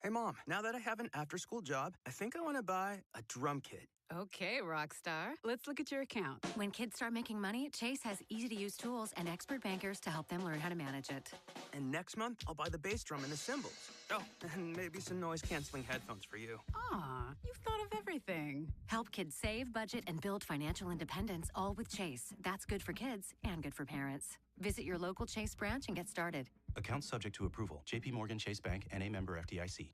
Hey, Mom, now that I have an after-school job, I think I want to buy a drum kit. Okay, Rockstar. Let's look at your account. When kids start making money, Chase has easy-to-use tools and expert bankers to help them learn how to manage it. And next month, I'll buy the bass drum and the cymbals. Oh, and maybe some noise-canceling headphones for you. Aw, you've thought of everything. Help kids save, budget, and build financial independence, all with Chase. That's good for kids and good for parents. Visit your local Chase branch and get started. Accounts subject to approval. JP Morgan Chase Bank, N.A. member FDIC.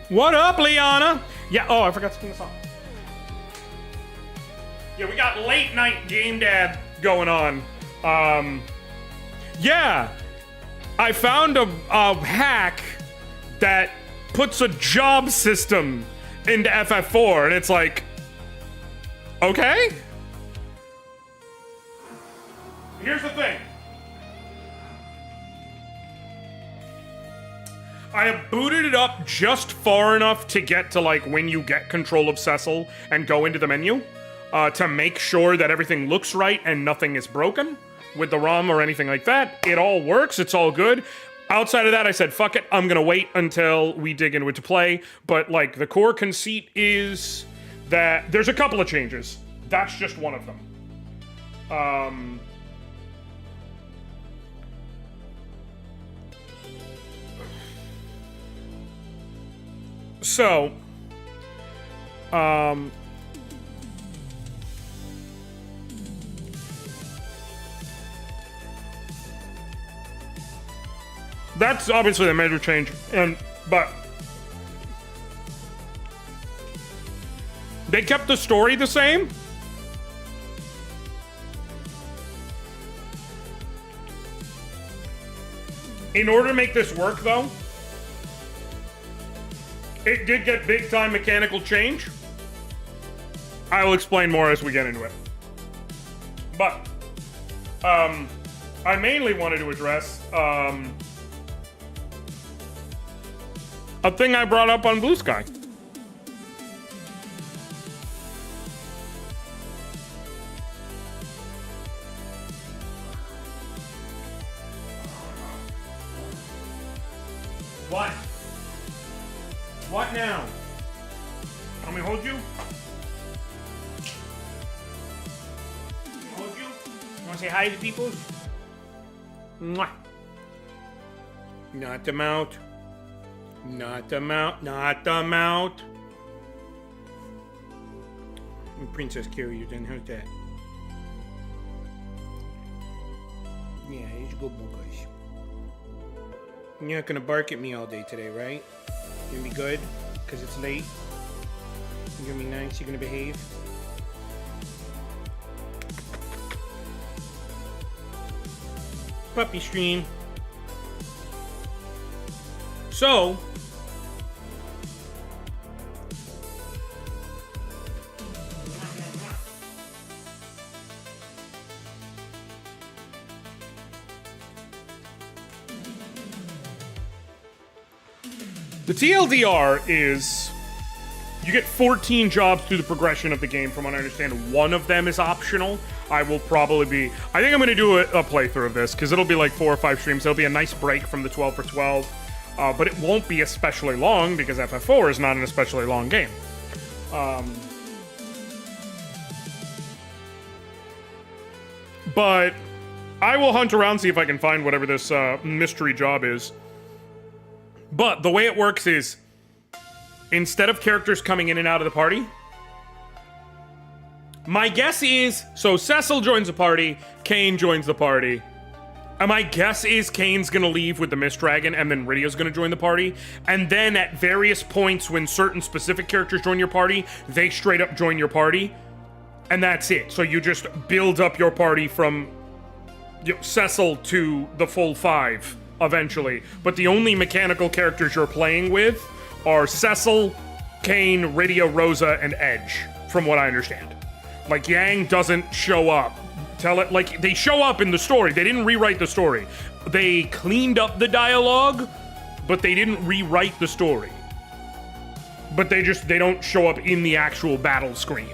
What up, Liana? Yeah, oh, I forgot to sing the song. Yeah, we got late night game dad going on. Yeah, I found a hack that puts a job system into FF4, and it's like, okay? Here's the thing. I have booted it up just far enough to get to like when you get control of Cecil and go into the menu to make sure that everything looks right and nothing is broken with the ROM or anything like that. It all works. It's all good. Outside of that, I said, fuck it. I'm going to wait until we dig into it to play. But like the core conceit is that there's a couple of changes. That's just one of them. So, that's obviously a major change, but they kept the story the same. In order to make this work, though, it did get big time mechanical change. I will explain more as we get into it. But, I mainly wanted to address, a thing I brought up on Blue Sky. What? What now? Want me to hold you? Hold you? You want to say hi to people? Mwah. Not the mouth. Not the mouth. Not the mouth. Princess Carrier then. How's that? Yeah, he's a good boy. You're not gonna bark at me all day today, right? You're gonna be good? Because it's late? You're gonna be nice? You're gonna behave? Puppy stream. So, the TLDR is you get 14 jobs through the progression of the game. From what I understand, one of them is optional. I will probably be... I think I'm going to do a playthrough of this, because it'll be like 4 or 5 streams. It'll be a nice break from the 12 for 12. But it won't be especially long, because FF4 is not an especially long game. But I will hunt around, see if I can find whatever this mystery job is. But the way it works is, instead of characters coming in and out of the party, my guess is, so Cecil joins the party, Kane joins the party. And my guess is Kane's gonna leave with the Mist Dragon, and then Rydia's gonna join the party. And then at various points when certain specific characters join your party, they straight up join your party. And that's it. So you just build up your party from Cecil to the full 5 eventually. But the only mechanical characters you're playing with are Cecil, Kane, Rydia, Rosa, and Edge, from what I understand. Like, Yang doesn't show up. Like, they show up in the story. They didn't rewrite the story. They cleaned up the dialogue, but they didn't rewrite the story. But they don't show up in the actual battle screen.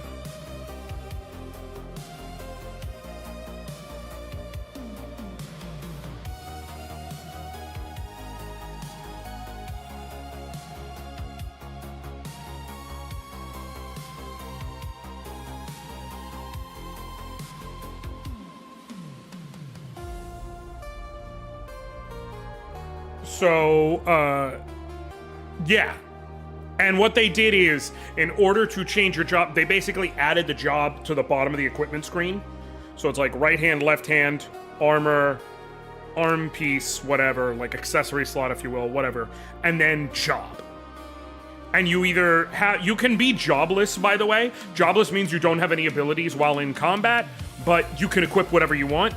So, yeah. And what they did is, in order to change your job, they basically added the job to the bottom of the equipment screen. So it's like right hand, left hand, armor, arm piece, whatever, like accessory slot, if you will, whatever. And then job. And you either have, you can be jobless, by the way. Jobless means you don't have any abilities while in combat, but you can equip whatever you want.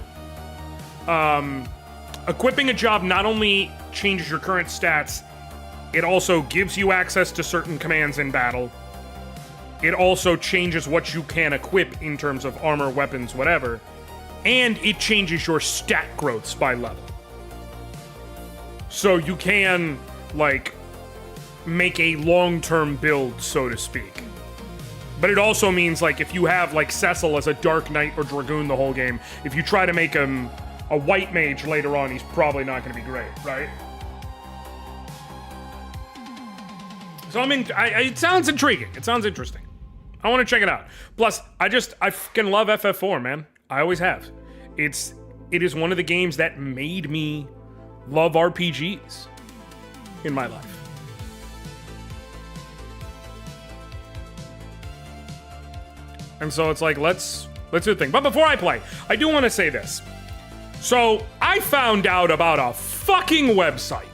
Equipping a job not only changes your current stats, it also gives you access to certain commands in battle. It also changes what you can equip in terms of armor, weapons, whatever. And it changes your stat growths by level. So you can, like, make a long-term build, so to speak. But it also means, like, if you have, like, Cecil as a Dark Knight or Dragoon the whole game, if you try to make him a white mage later on, he's probably not going to be great, right? So it sounds intriguing. It sounds interesting. I want to check it out. Plus, I fucking love FF4, man. I always have. It is one of the games that made me love RPGs in my life. And so it's like, let's do the thing. But before I play, I do want to say this. So, I found out about a fucking website.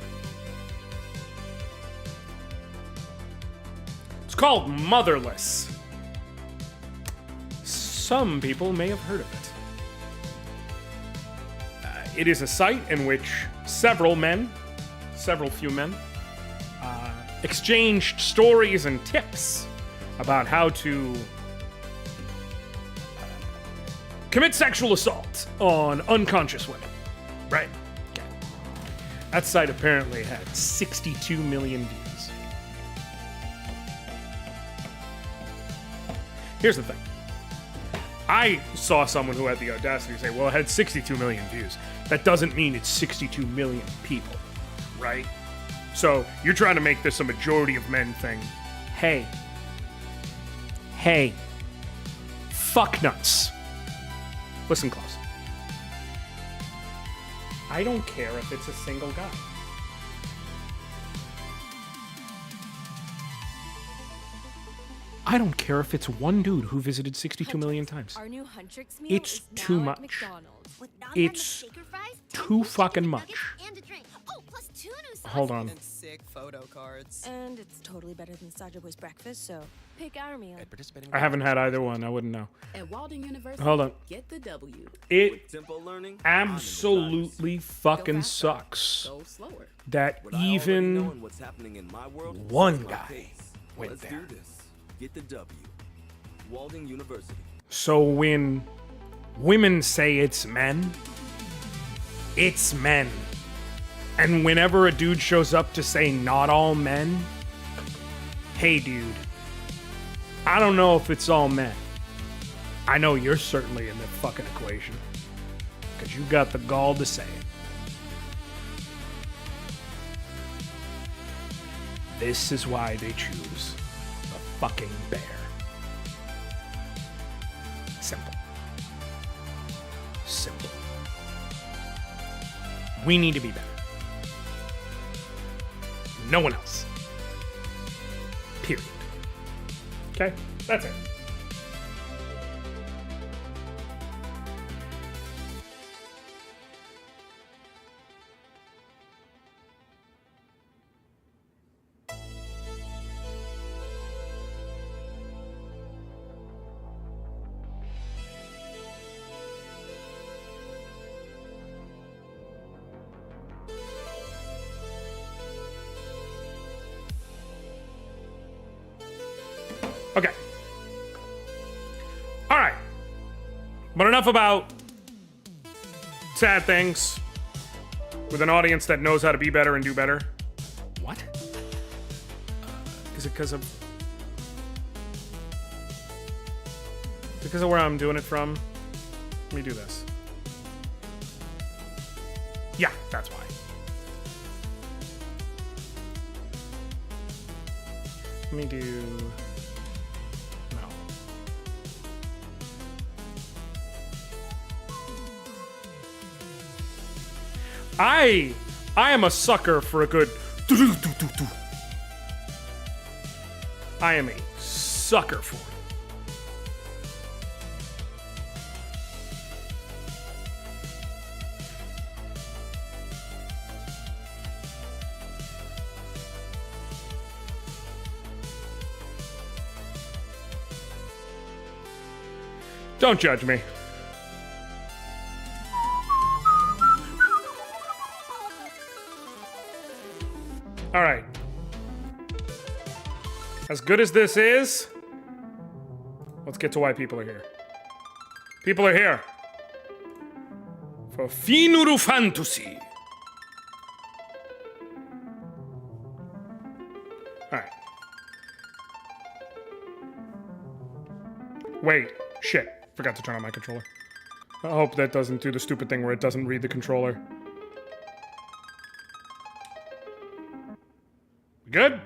It's called Motherless. Some people may have heard of it. It is a site in which several few men, exchanged stories and tips about how to commit sexual assault on unconscious women. Right. Okay. That site apparently had 62 million views. Here's the thing. I saw someone who had the audacity to say, well, it had 62 million views. That doesn't mean it's 62 million people, right? So you're trying to make this a majority of men thing. Hey, fuck nuts. Listen close. I don't care if it's a single guy. I don't care if it's one dude who visited 62 million times. It's too much. It's too fucking much. Hold on. Sick photo cards. And it's totally better than Saja Boy's breakfast, so pick our meal. I haven't had either one. I wouldn't know. At Walden University, Hold on. get the W. It Simple learning. absolutely fucking sucks Go slower. that even What's happening in my world? one guy went Let's there. do this. Get the W. Walden University. So when women say it's men, it's men. And whenever a dude shows up to say not all men, hey dude, I don't know if it's all men. I know you're certainly in the fucking equation. Because you got the gall to say it. This is why they choose the fucking bear. Simple. Simple. We need to be better. No one else. Period. Okay? That's it. Okay. All right. But enough about sad things with an audience that knows how to be better and do better. What? Is it because of where I'm doing it from? Let me do this. Yeah, that's why. Let me do... No. I am a sucker for a good... I am a sucker for it. Don't judge me. All right. As good as this is, let's get to why people are here. People are here for Finuru Fantasy. All right. Wait, shit. Forgot to turn on my controller. I hope that doesn't do the stupid thing where it doesn't read the controller. Good?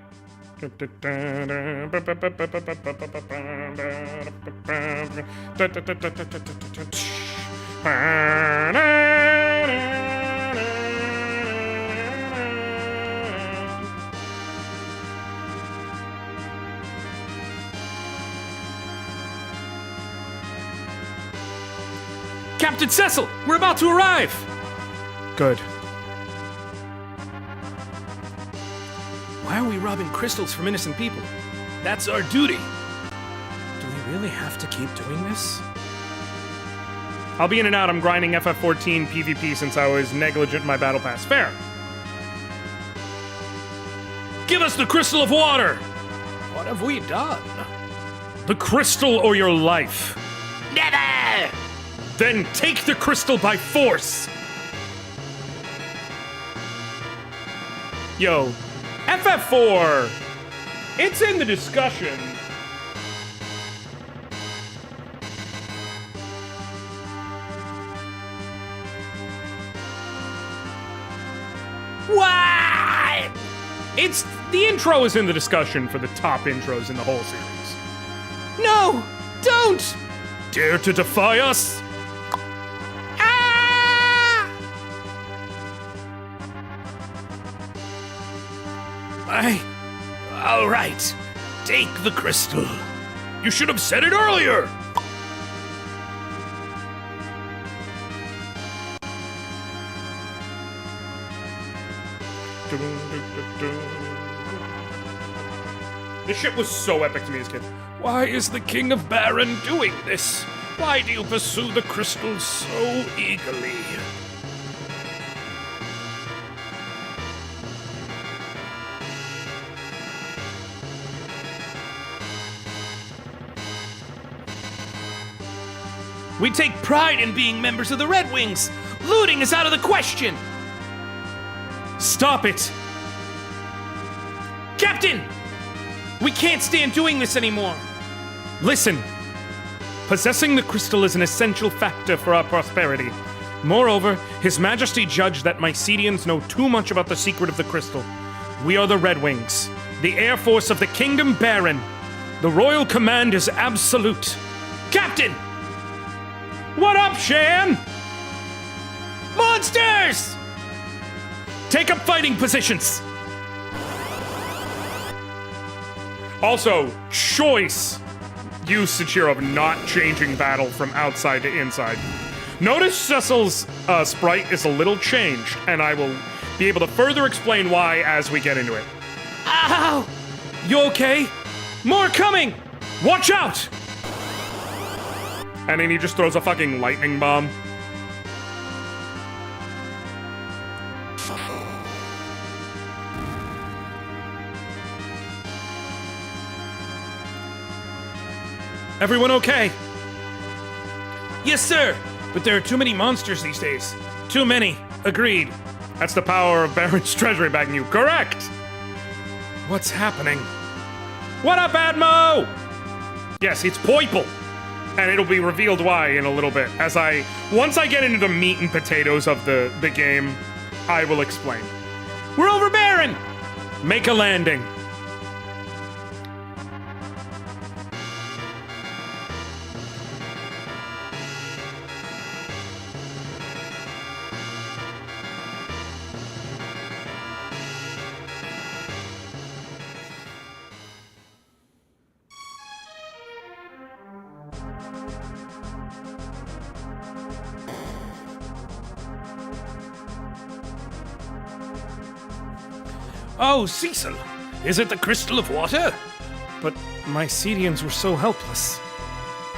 Captain Cecil, we're about to arrive! Good. Why are we robbing crystals from innocent people? That's our duty. Do we really have to keep doing this? I'll be in and out. I'm grinding FF14 PvP since I was negligent in my battle pass. Fair. Give us the crystal of water! What have we done? The crystal or your life. Never! Then take the crystal by force! Yo, FF4! It's in the discussion. What? It's... the intro is in the discussion for the top intros in the whole series. No! Don't! Dare to defy us? All right. Take the crystal. You should have said it earlier. This shit was so epic to me as a kid. Why is the King of Baron doing this? Why do you pursue the crystal so eagerly? We take pride in being members of the Red Wings. Looting is out of the question. Stop it! Captain! We can't stand doing this anymore. Listen. Possessing the crystal is an essential factor for our prosperity. Moreover, His Majesty judged that Mycedians know too much about the secret of the crystal. We are the Red Wings, the Air Force of the Kingdom Baron. The royal command is absolute. Captain! What up, Shan? Monsters! Take up fighting positions! Also, choice usage here of not changing battle from outside to inside. Notice Cecil's sprite is a little changed, and I will be able to further explain why as we get into it. Ow! You okay? More coming! Watch out! And then he just throws a fucking lightning bomb. Everyone okay? Yes, sir! But there are too many monsters these days. Too many. Agreed. That's the power of Baron's treasury backing you. Correct! What's happening? What up, Admo? Yes, it's Poiple. And it'll be revealed why in a little bit. Once I get into the meat and potatoes of the game, I will explain. We're over Baron! Make a landing. Oh, Cecil! Is it the crystal of water? But my Cedians were so helpless.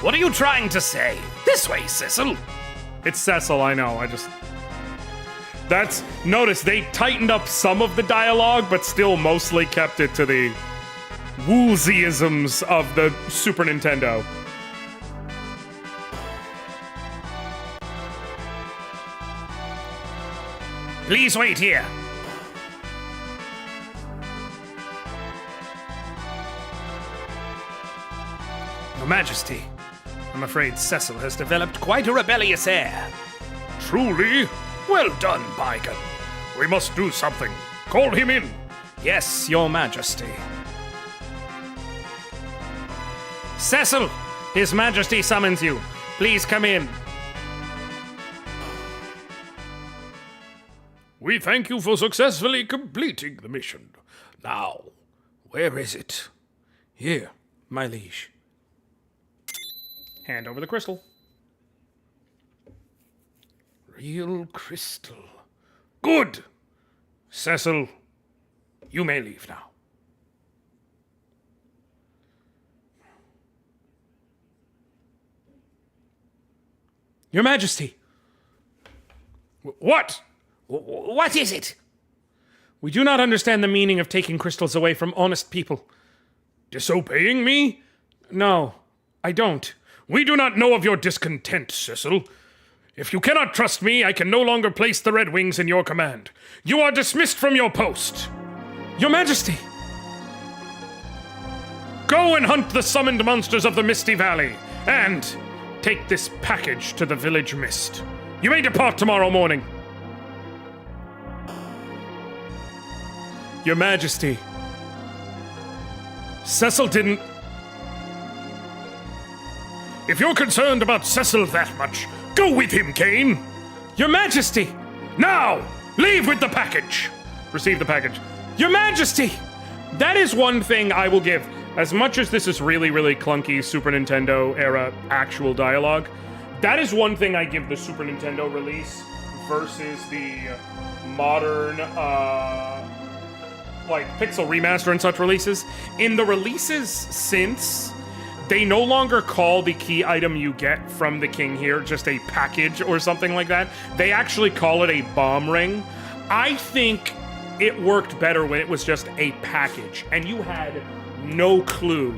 What are you trying to say? This way, Cecil! It's Cecil, I know. Notice they tightened up some of the dialogue, but still mostly kept it to the Woolseyisms of the Super Nintendo. Please wait here. Your Majesty, I'm afraid Cecil has developed quite a rebellious air. Truly? Well done, Baigan. We must do something. Call him in. Yes, Your Majesty. Cecil, His Majesty summons you. Please come in. We thank you for successfully completing the mission. Now, where is it? Here, my liege. Hand over the crystal. Real crystal. Good! Cecil, you may leave now. Your Majesty! What? What is it? We do not understand the meaning of taking crystals away from honest people. Disobeying me? No, I don't. We do not know of your discontent, Cecil. If you cannot trust me, I can no longer place the Red Wings in your command. You are dismissed from your post. Your Majesty! Go and hunt the summoned monsters of the Misty Valley, and take this package to the Village Mist. You may depart tomorrow morning. Your Majesty. Cecil didn't... If you're concerned about Cecil that much, go with him, Kane. Your Majesty! Now, leave with the package. Receive the package. Your Majesty! That is one thing I will give. As much as this is really, really clunky Super Nintendo era actual dialogue, that is one thing I give the Super Nintendo release versus the modern, Pixel Remaster and such releases. In the releases since, they no longer call the key item you get from the king here just a package or something like that. They actually call it a bomb ring. I think it worked better when it was just a package and you had no clue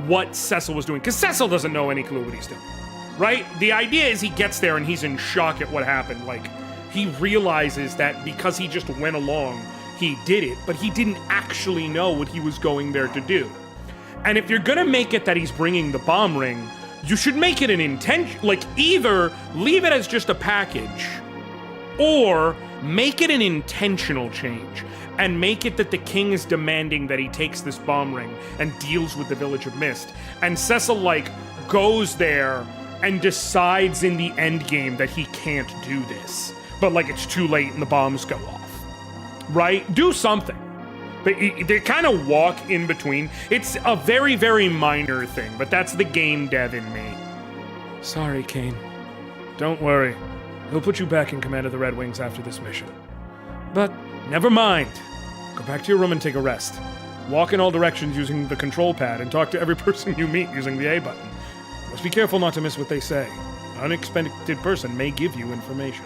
what Cecil was doing, because Cecil doesn't know any clue what he's doing, right? The idea is he gets there and he's in shock at what happened. Like, he realizes that because he just went along, he did it, but he didn't actually know what he was going there to do. And if you're gonna make it that he's bringing the bomb ring, you should make it an intention, either leave it as just a package, or make it an intentional change, and make it that the king is demanding that he takes this bomb ring and deals with the Village of Mist. And Cecil, goes there and decides in the end game that he can't do this. But, it's too late and the bombs go off. right? Do something. They kind of walk in between. It's a very, very minor thing, but that's the game dev in me. Sorry, Kane. Don't worry. He'll put you back in command of the Red Wings after this mission. But never mind. Go back to your room and take a rest. Walk in all directions using the control pad and talk to every person you meet using the A button. Must be careful not to miss what they say. An unexpected person may give you information.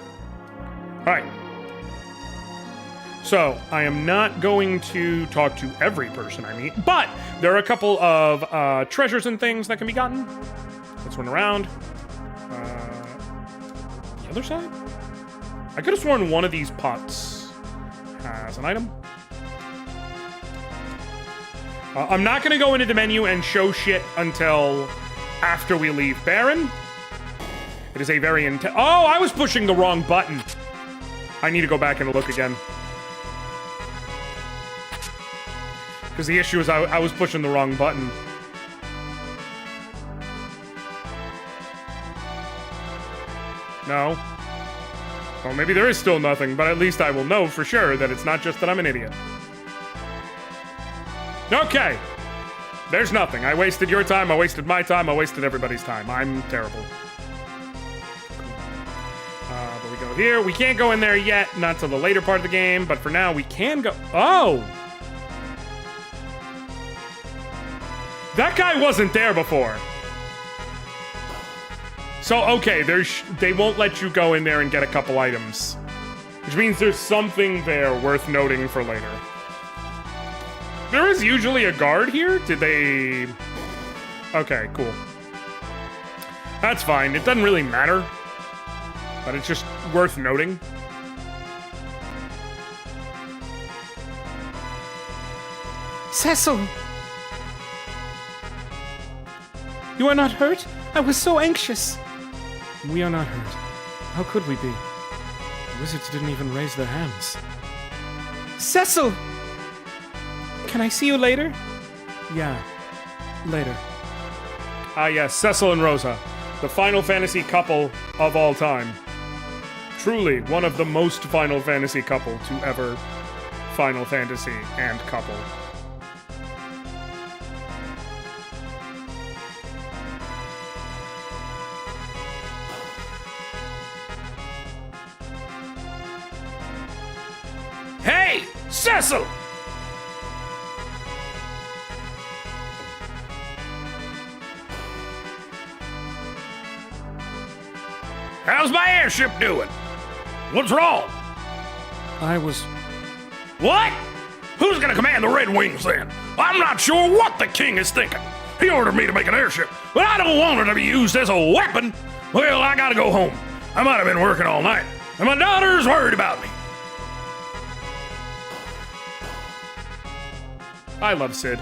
Alright. So, I am not going to talk to every person I meet, but there are a couple of treasures and things that can be gotten. Let's run around. The other side? I could have sworn one of these pots has an item. I'm not going to go into the menu and show shit until after we leave Baron. It is a very intense... Oh, I was pushing the wrong button. I need to go back and look again. Because the issue is I was pushing the wrong button. No. Well, maybe there is still nothing, but at least I will know for sure that it's not just that I'm an idiot. Okay. There's nothing. I wasted your time, I wasted my time, I wasted everybody's time. I'm terrible. But we go here. We can't go in there yet, not till the later part of the game, but for now we can go... Oh! That guy wasn't there before. So, okay, they won't let you go in there and get a couple items. Which means there's something there worth noting for later. There is usually a guard here? Did they... Okay, cool. That's fine. It doesn't really matter. But it's just worth noting. Cecil! You are not hurt? I was so anxious. We are not hurt. How could we be? The wizards didn't even raise their hands. Cecil! Can I see you later? Yeah, later. Ah, yes, Cecil and Rosa, the Final Fantasy couple of all time. Truly, one of the most Final Fantasy couple to ever Final Fantasy and couple. Hey, Cecil! How's my airship doing? What's wrong? I was... What? Who's gonna command the Red Wings then? I'm not sure what the king is thinking. He ordered me to make an airship, but I don't want it to be used as a weapon. Well, I gotta go home. I might have been working all night, and my daughter's worried about me. I love Sid.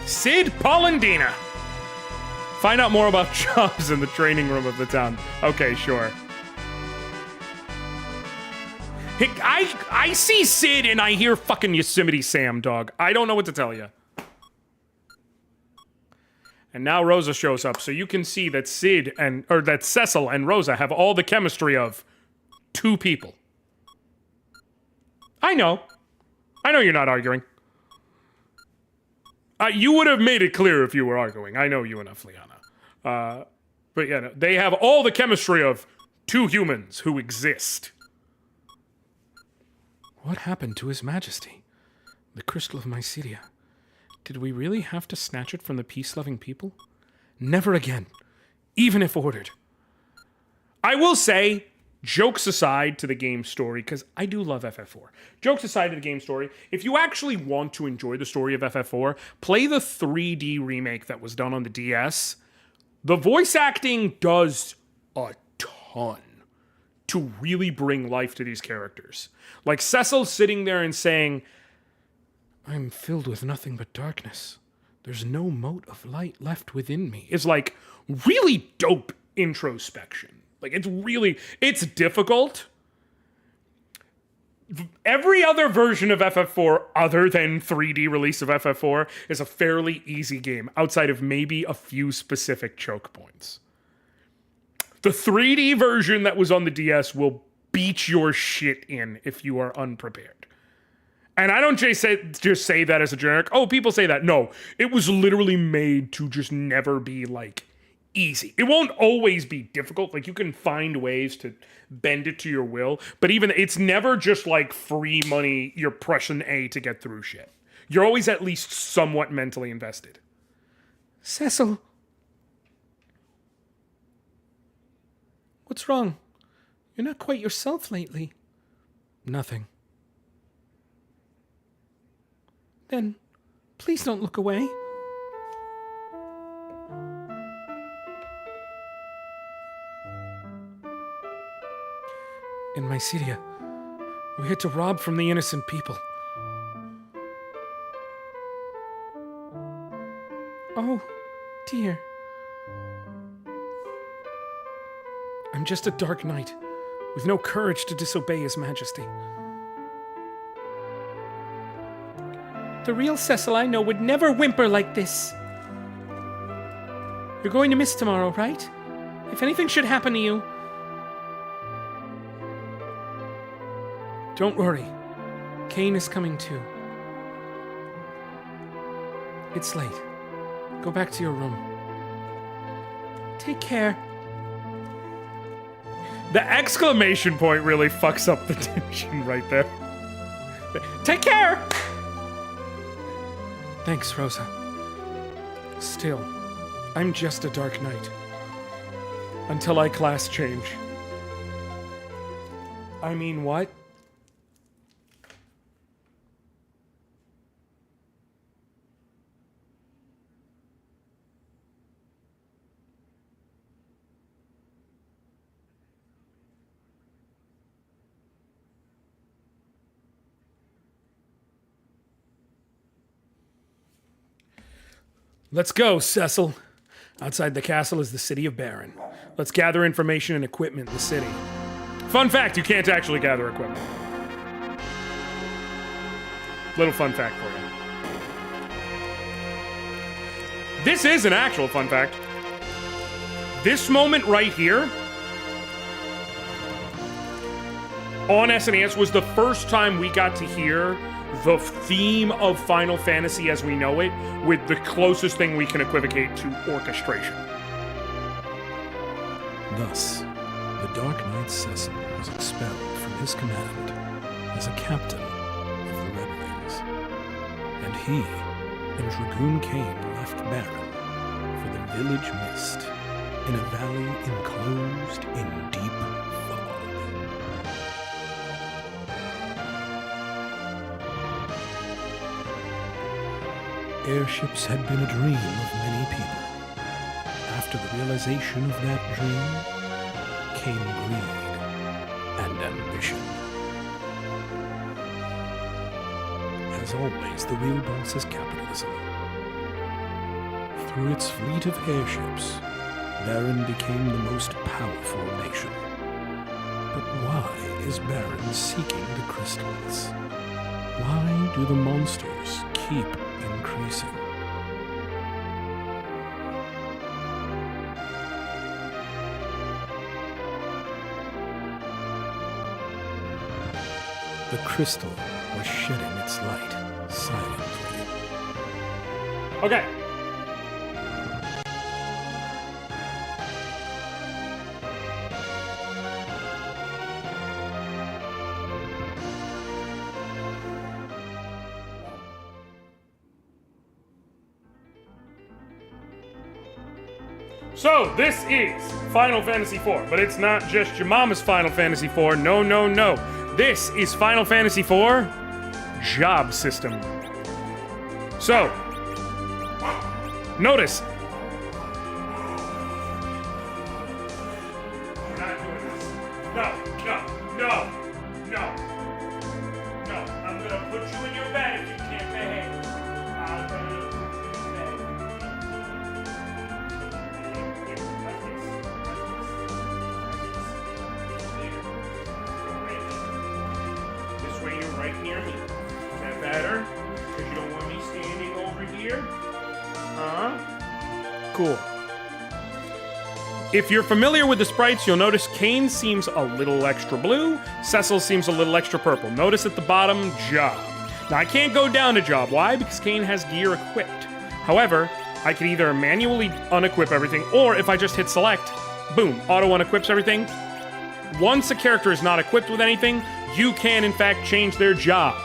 Sid Polendina. Find out more about jobs in the training room of the town. Okay, sure. Hey, I see Sid and I hear fucking Yosemite Sam, dog. I don't know what to tell you. And now Rosa shows up, so you can see that that Cecil and Rosa have all the chemistry of two people. I know. I know you're not arguing. You would have made it clear if you were arguing. I know you enough, Liana. But yeah, no, they have all the chemistry of two humans who exist. What happened to His Majesty? The Crystal of Mycelia. Did we really have to snatch it from the peace-loving people? Never again, even if ordered. I will say, jokes aside to the game story, because I do love FF4. Jokes aside to the game story, if you actually want to enjoy the story of FF4, play the 3D remake that was done on the DS. The voice acting does a ton to really bring life to these characters. Like Cecil sitting there and saying, I'm filled with nothing but darkness. There's no mote of light left within me. It's like really dope introspection. Like it's difficult. Every other version of FF4 other than 3D release of FF4 is a fairly easy game outside of maybe a few specific choke points. The 3D version that was on the DS will beat your shit in if you are unprepared. And I don't just say that as a generic, oh, people say that. No, it was literally made to just never be, like, easy. It won't always be difficult. Like, you can find ways to bend it to your will. But even, it's never just, like, free money, you're pressing A to get through shit. You're always at least somewhat mentally invested. Cecil. What's wrong? You're not quite yourself lately. Nothing. Then, please don't look away. In Mycedia, we had to rob from the innocent people. Oh, dear. I'm just a dark knight, with no courage to disobey His Majesty. The real Cecil I know would never whimper like this. You're going to miss tomorrow, right? If anything should happen to you... Don't worry. Kane is coming too. It's late. Go back to your room. Take care. The exclamation point really fucks up the tension right there. Take care! Thanks, Rosa. Still, I'm just a dark knight. Until I class change. I mean, what? Let's go, Cecil. Outside the castle is the city of Baron. Let's gather information and equipment in the city. Fun fact, you can't actually gather equipment. Little fun fact for you. This is an actual fun fact. This moment right here on SNES was the first time we got to hear the theme of Final Fantasy as we know it, with the closest thing we can equivocate to orchestration. Thus, the Dark Knight Cecil was expelled from his command as a captain of the Red Wings, and he and Dragoon Kane left Baron for the Village Mist, in a valley enclosed in deep fog. Airships had been a dream of many people. After the realization of that dream came greed and ambition. As always, the real boss is capitalism. Through its fleet of airships, Baron became the most powerful nation. But why is Baron seeking the crystals? Why do the monsters keep increasing? The crystal was shedding its light silently. Okay. So, this is Final Fantasy IV, but it's not just your mama's Final Fantasy IV. No, no, no. This is Final Fantasy IV Job System. So, notice. We're not doing this. No, no, no, no. No, I'm gonna put you in your bed if you can't behave. I'm gonna put you in bed. This way you're right near me. Is that better? Because you don't want me standing over here? Huh? Cool. If you're familiar with the sprites, you'll notice Kane seems a little extra blue, Cecil seems a little extra purple. Notice at the bottom, job. Now, I can't go down to job. Why? Because Kane has gear equipped. However, I can either manually unequip everything, or if I just hit select, boom, auto unequips everything. Once a character is not equipped with anything, you can, in fact, change their job.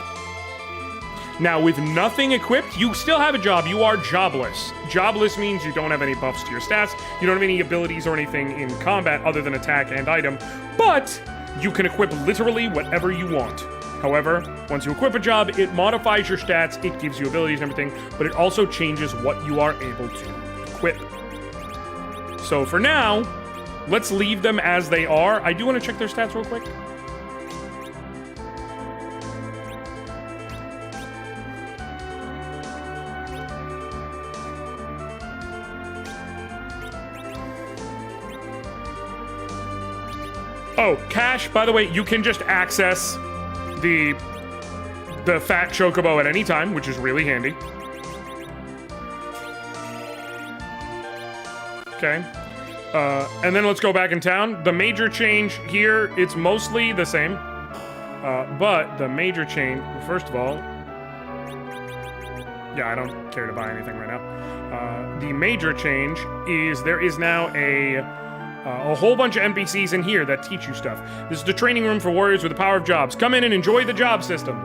Now, with nothing equipped, you still have a job. You are jobless. Jobless means you don't have any buffs to your stats, you don't have any abilities or anything in combat other than attack and item, but you can equip literally whatever you want. However, once you equip a job, it modifies your stats, it gives you abilities and everything, but it also changes what you are able to equip. So for now, let's leave them as they are. I do want to check their stats real quick. Oh, cash, by the way, you can just access the fat chocobo at any time, which is really handy. Okay. And then let's go back in town. The major change here, it's mostly the same. But the major change, first of all... Yeah, I don't care to buy anything right now. The major change is there is now a whole bunch of NPCs in here that teach you stuff. This is the training room for warriors with the power of jobs. Come in and enjoy the job system.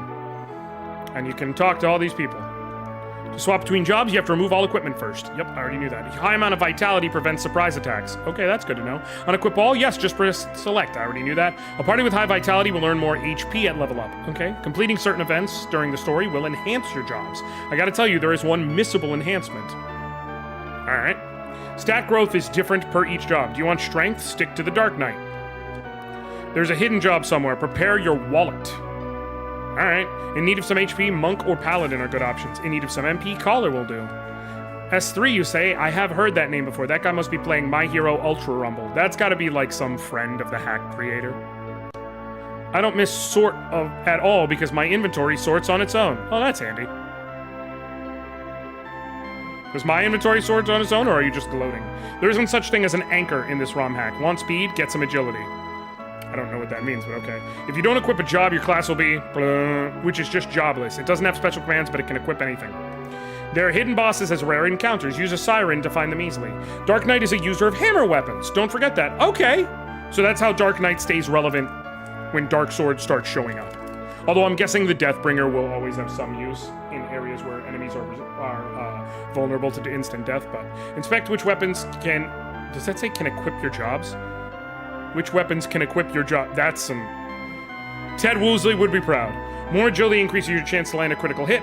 And you can talk to all these people. To swap between jobs, you have to remove all equipment first. Yep, I already knew that. High amount of vitality prevents surprise attacks. Okay, that's good to know. Unequip all? Yes, just press select. I already knew that. A party with high vitality will earn more HP at level up. Okay, completing certain events during the story will enhance your jobs. I gotta tell you, there is one missable enhancement. Alright. Stat growth is different per each job. Do you want strength? Stick to the Dark Knight. There's a hidden job somewhere. Prepare your wallet. Alright. In need of some HP, Monk or Paladin are good options. In need of some MP, Caller will do. S3, you say? I have heard that name before. That guy must be playing My Hero Ultra Rumble. That's gotta be like some friend of the hack creator. I don't miss sort of at all because my inventory sorts on its own. Oh, that's handy. Does my inventory sort on its own, or are you just gloating? There isn't such thing as an anchor in this Romhack. Want speed? Get some agility. I don't know what that means, but okay. If you don't equip a job, your class will be... which is just jobless. It doesn't have special commands, but it can equip anything. There are hidden bosses as rare encounters. Use a siren to find them easily. Dark Knight is a user of hammer weapons. Don't forget that. Okay! So that's how Dark Knight stays relevant when Dark Sword starts showing up. Although I'm guessing the Deathbringer will always have some use in areas where enemies are vulnerable to instant death, but inspect which weapons can... Does that say can equip your jobs? Which weapons can equip your job? That's some... Ted Woosley would be proud. More agility increases your chance to land a critical hit.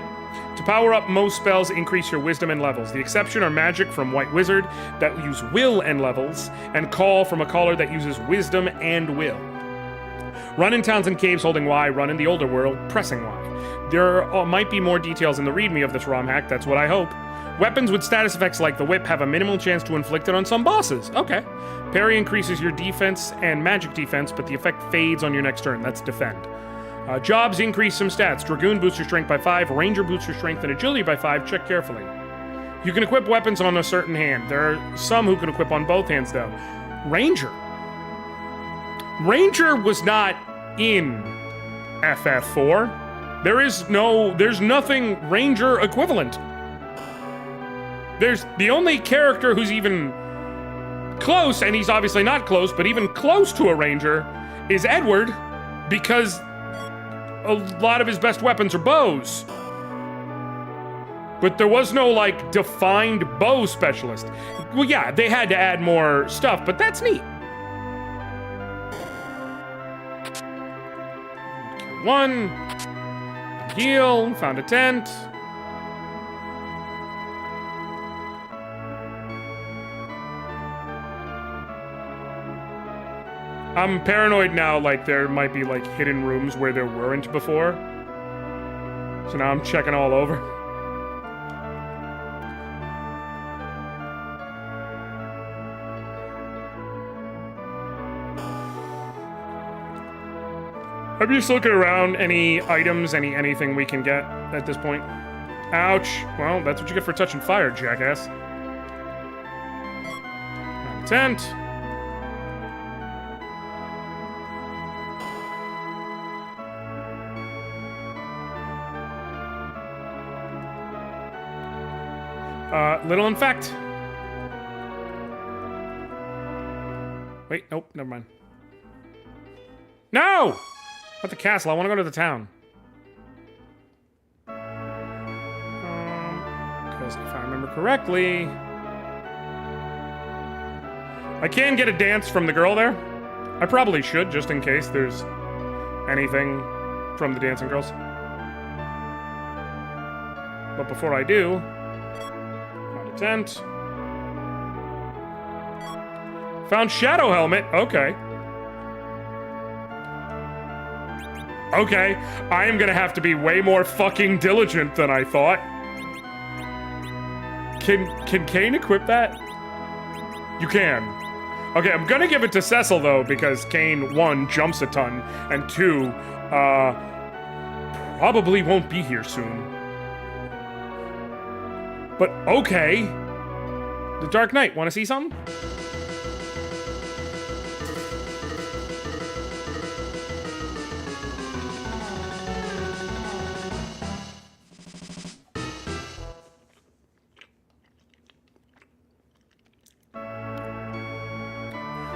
To power up, most spells increase your wisdom and levels. The exception are magic from White Wizard that use will and levels, and call from a caller that uses wisdom and will. Run in towns and caves holding Y, run in the older world, pressing Y. There might be more details in the readme of this ROM hack, that's what I hope. Weapons with status effects like the whip have a minimal chance to inflict it on some bosses. Okay. Parry increases your defense and magic defense, but the effect fades on your next turn. That's defend. Jobs increase some stats. Dragoon boosts your strength by 5, Ranger boosts your strength and agility by 5. Check carefully. You can equip weapons on a certain hand. There are some who can equip on both hands, though. Ranger. Ranger was not in FF4. There's nothing Ranger equivalent. There's the only character who's even close, and he's obviously not close, but even close to a Ranger, is Edward, because a lot of his best weapons are bows. But there was no, like, defined bow specialist. Well, yeah, they had to add more stuff, but that's neat. One. Heal. Found a tent. I'm paranoid now, like, there might be, like, hidden rooms where there weren't before. So now I'm checking all over. I'm just looking around, any items, anything we can get at this point. Ouch. Well, that's what you get for touching fire, jackass. Tent. Little infect. Wait, nope, never mind. No! Not the castle, I want to go to the town. Because if I remember correctly... I can get a dance from the girl there. I probably should, just in case there's anything from the dancing girls. But before I do... Found a tent. Found Shadow Helmet. Okay. Okay. I am gonna have to be way more fucking diligent than I thought. Can Kane equip that? You can. Okay, I'm gonna give it to Cecil though, because Kane, 1, jumps a ton, and 2, probably won't be here soon. But okay. The Dark Knight, wanna see something?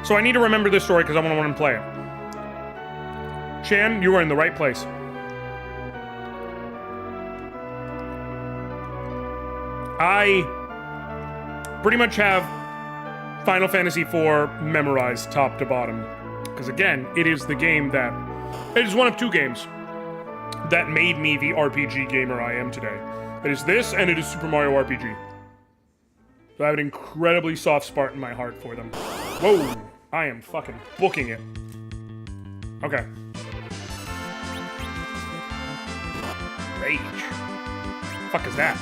So I need to remember this story because I want to play it. Chan, you are in the right place. I pretty much have Final Fantasy IV memorized top to bottom. Because again, it is the game that... It is one of 2 games that made me the RPG gamer I am today. It is this, and it is Super Mario RPG. So I have an incredibly soft spot in my heart for them. Whoa! I am fucking booking it. Okay. Rage. Fuck is that?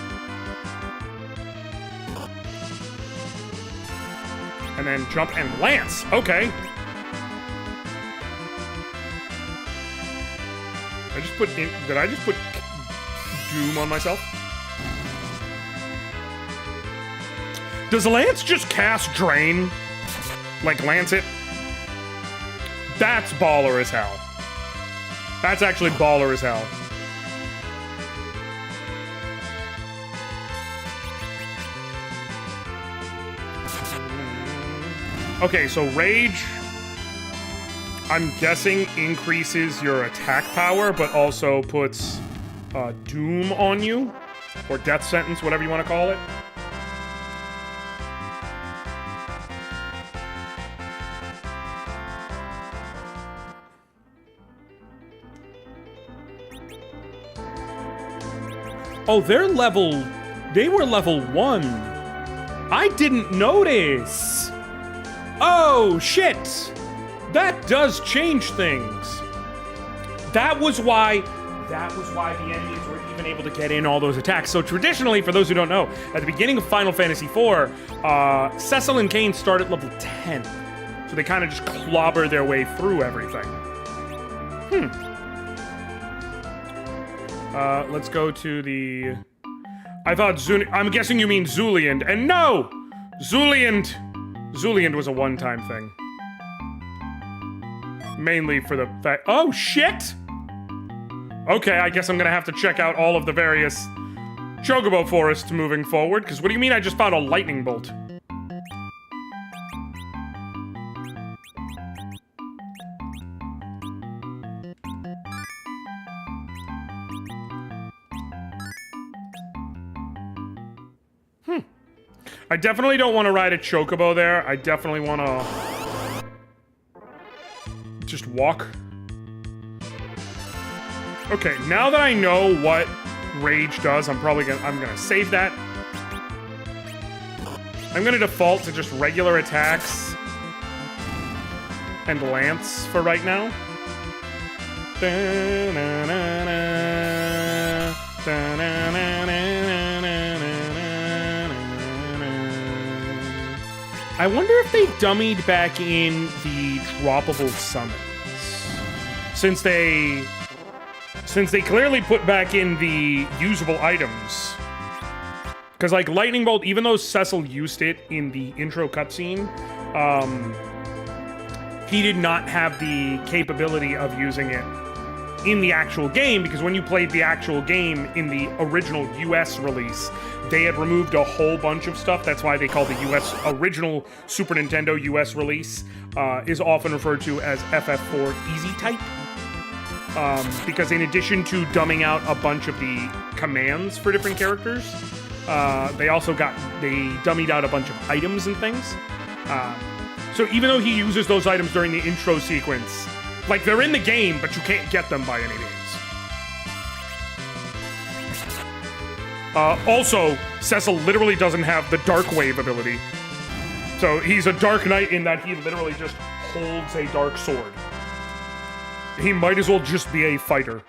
And then jump and lance. Okay. Did I just put Doom on myself? Does Lance just cast Drain? Like, lance it? That's baller as hell. That's actually baller as hell. Okay, so Rage, I'm guessing increases your attack power, but also puts Doom on you. Or Death Sentence, whatever you want to call it. Oh, they were level 1. I didn't notice. Oh, shit. That does change things. That was why the enemies were even able to get in all those attacks. So traditionally, for those who don't know, at the beginning of Final Fantasy IV, Cecil and Kain start at level 10. So they kind of just clobber their way through everything. Let's go to the... I'm guessing you mean Zuliand. And no! Zuliand was a one-time thing. Mainly for the fact... Oh, shit! Okay, I guess I'm gonna have to check out all of the various Chocobo forests moving forward, because what do you mean I just found a lightning bolt? I definitely don't want to ride a Chocobo there. I definitely want to just walk. Okay, now that I know what Rage does, I'm gonna save that. I'm gonna default to just regular attacks and Lance for right now. I wonder if they dummied back in the droppable summons. Since they clearly put back in the usable items. Because, like, Lightning Bolt, even though Cecil used it in the intro cutscene, he did not have the capability of using it in the actual game, because when you played the actual game in the original US release, they had removed a whole bunch of stuff. That's why they call the US original Super Nintendo US release is often referred to as FF4 Easy Type. Because in addition to dumbing out a bunch of the commands for different characters, they dummied out a bunch of items and things. So even though he uses those items during the intro sequence, like, they're in the game, but you can't get them by any means. Also, Cecil literally doesn't have the Dark Wave ability. So he's a Dark Knight in that he literally just holds a dark sword. He might as well just be a fighter.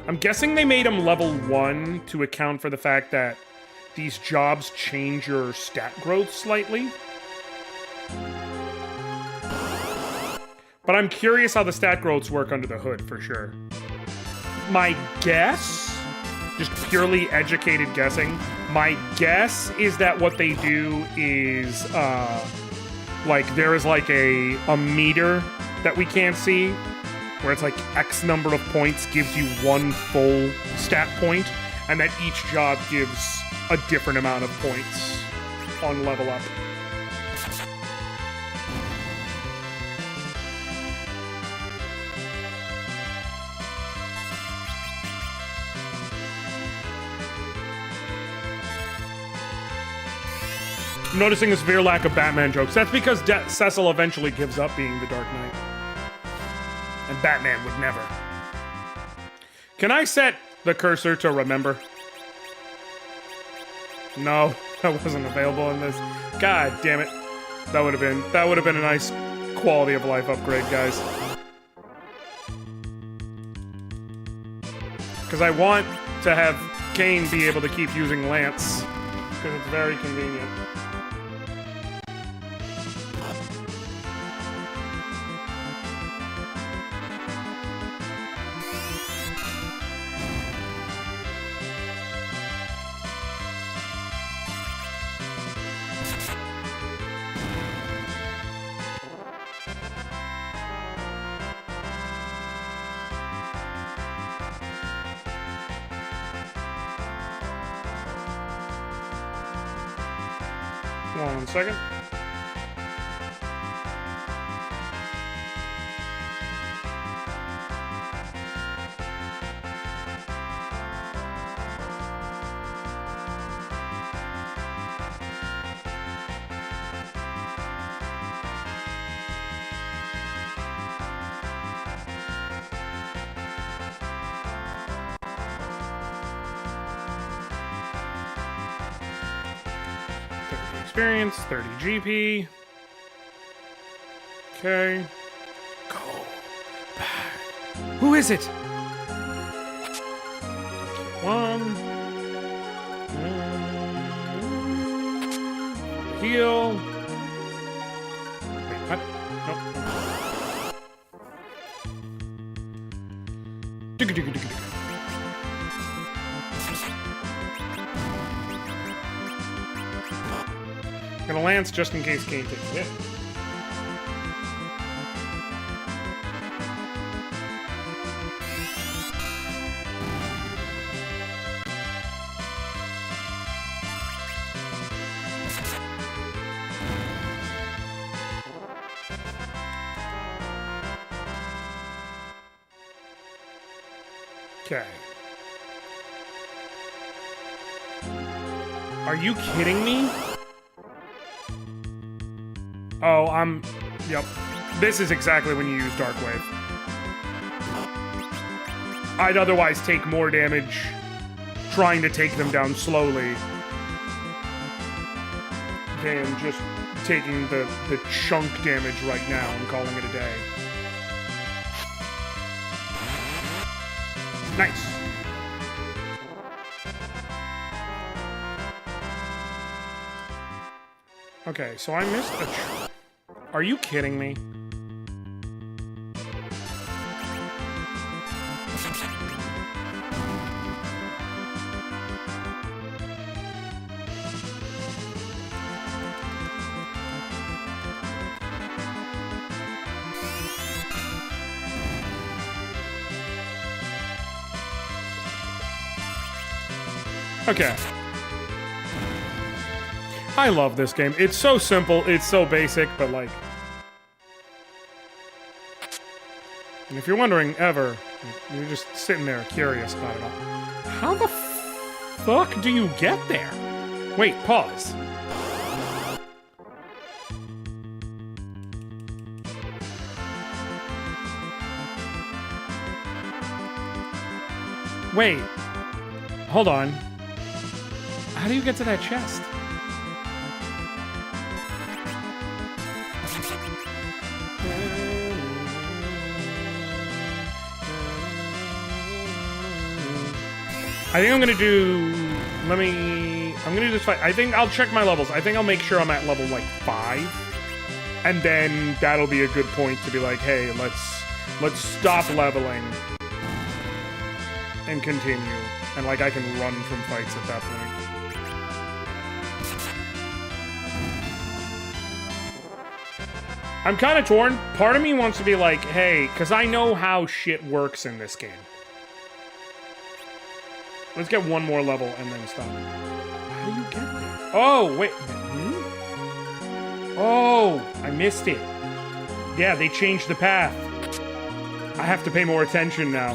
I'm guessing they made him level 1 to account for the fact that these jobs change your stat growth slightly. But I'm curious how the stat growths work under the hood, for sure. My guess, just purely educated guessing, my guess is that what they do is, like, there is like a meter that we can't see, where it's like X number of points gives you 1 full stat point, and that each job gives a different amount of points on level up. I'm noticing a severe lack of Batman jokes. That's because Cecil eventually gives up being the Dark Knight. And Batman would never. Can I set the cursor to remember? No, that wasn't available in this. God damn it. That would have been a nice quality of life upgrade, guys. Because I want to have Kane be able to keep using Lance. Because it's very convenient. One second. Experience, 30 GP. Okay. Go back. Who is it? One. Heal. Wait, what? Nope. Gonna Lance just in case Kane takes a hit. Okay. Are you kidding me? Oh, yep. This is exactly when you use Dark Wave. I'd otherwise take more damage trying to take them down slowly than just taking the chunk damage right now and calling it a day. Nice. Okay, so I missed a... Are you kidding me? Okay. I love this game. It's so simple, it's so basic, but like... And if you're wondering ever, you're just sitting there curious about it all. How the fuck do you get there? Wait, pause. Wait. Hold on. How do you get to that chest? I think I'm gonna do... I'm gonna do this fight. I think I'll check my levels. I think I'll make sure I'm at level, like, 5. And then that'll be a good point to be like, hey, let's stop leveling. And continue. And, like, I can run from fights at that point. I'm kind of torn. Part of me wants to be like, hey, because I know how shit works in this game. Let's get one more level and then stop. How do you get there? Oh, wait. Oh, I missed it. Yeah, they changed the path. I have to pay more attention now.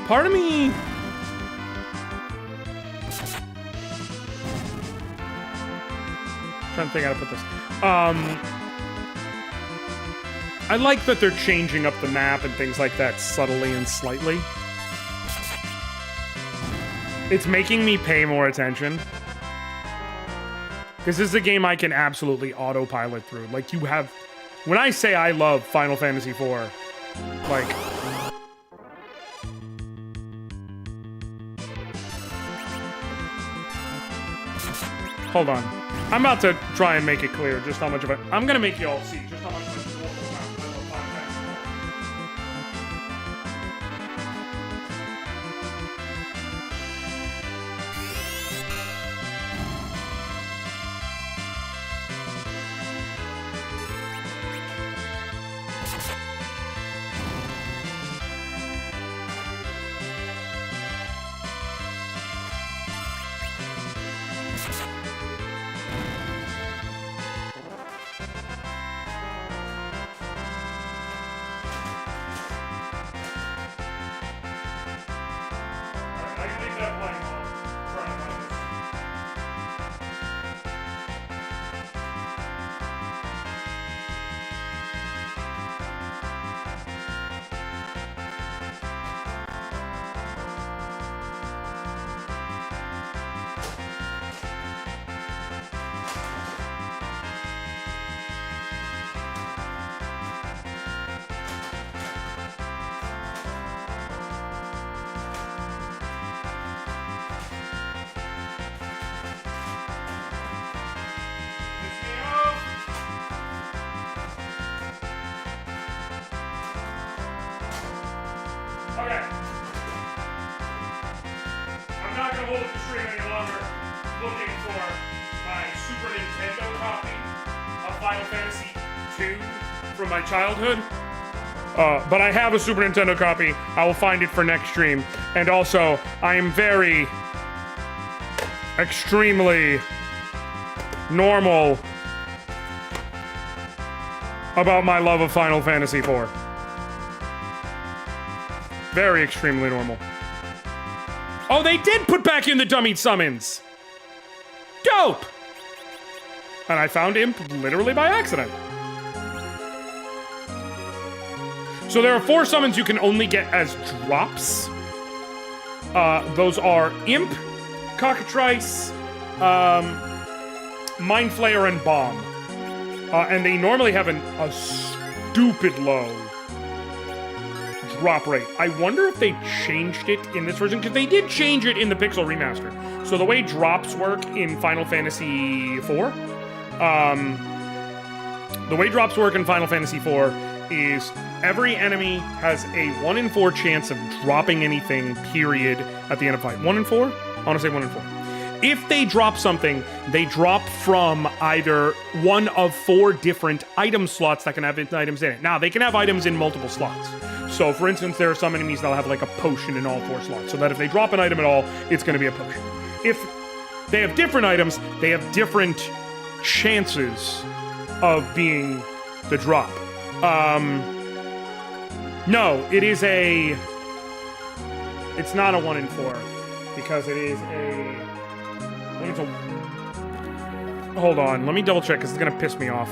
Part of me... trying to think how to put this. I like that they're changing up the map and things like that subtly and slightly. It's making me pay more attention. Because this is a game I can absolutely autopilot through. Like, you have... When I say I love Final Fantasy IV, like... Hold on. I'm about to try and make it clear just how much of it... I'm gonna make you all see just how much of it... Okay. I'm not gonna hold the stream any longer. Looking for my Super Nintendo copy of Final Fantasy II from my childhood. But I have a Super Nintendo copy. I will find it for next stream. And also, I am very, extremely normal about my love of Final Fantasy IV. Very extremely normal. Oh, they did put back in the dummy summons! Dope! And I found Imp literally by accident. So there are 4 summons you can only get as drops. Those are Imp, Cockatrice, Mind Flayer, and Bomb. And they normally have a stupid low drop rate. I wonder if they changed it in this version, because they did change it in the Pixel Remaster. So the way drops work in Final Fantasy IV, is every enemy has a 1 in 4 chance of dropping anything, period, at the end of fight. 1 in 4? I want to say 1 in 4. If they drop something, they drop from either one of 4 different item slots that can have items in it. Now, they can have items in multiple slots. So, for instance, there are some enemies that'll have like a potion in all 4 slots, so that if they drop an item at all, it's going to be a potion. If they have different items, they have different chances of being the drop. No, it is a... It's not a 1 in 4, because it is a... I think it's a... Hold on, let me double check, because it's going to piss me off.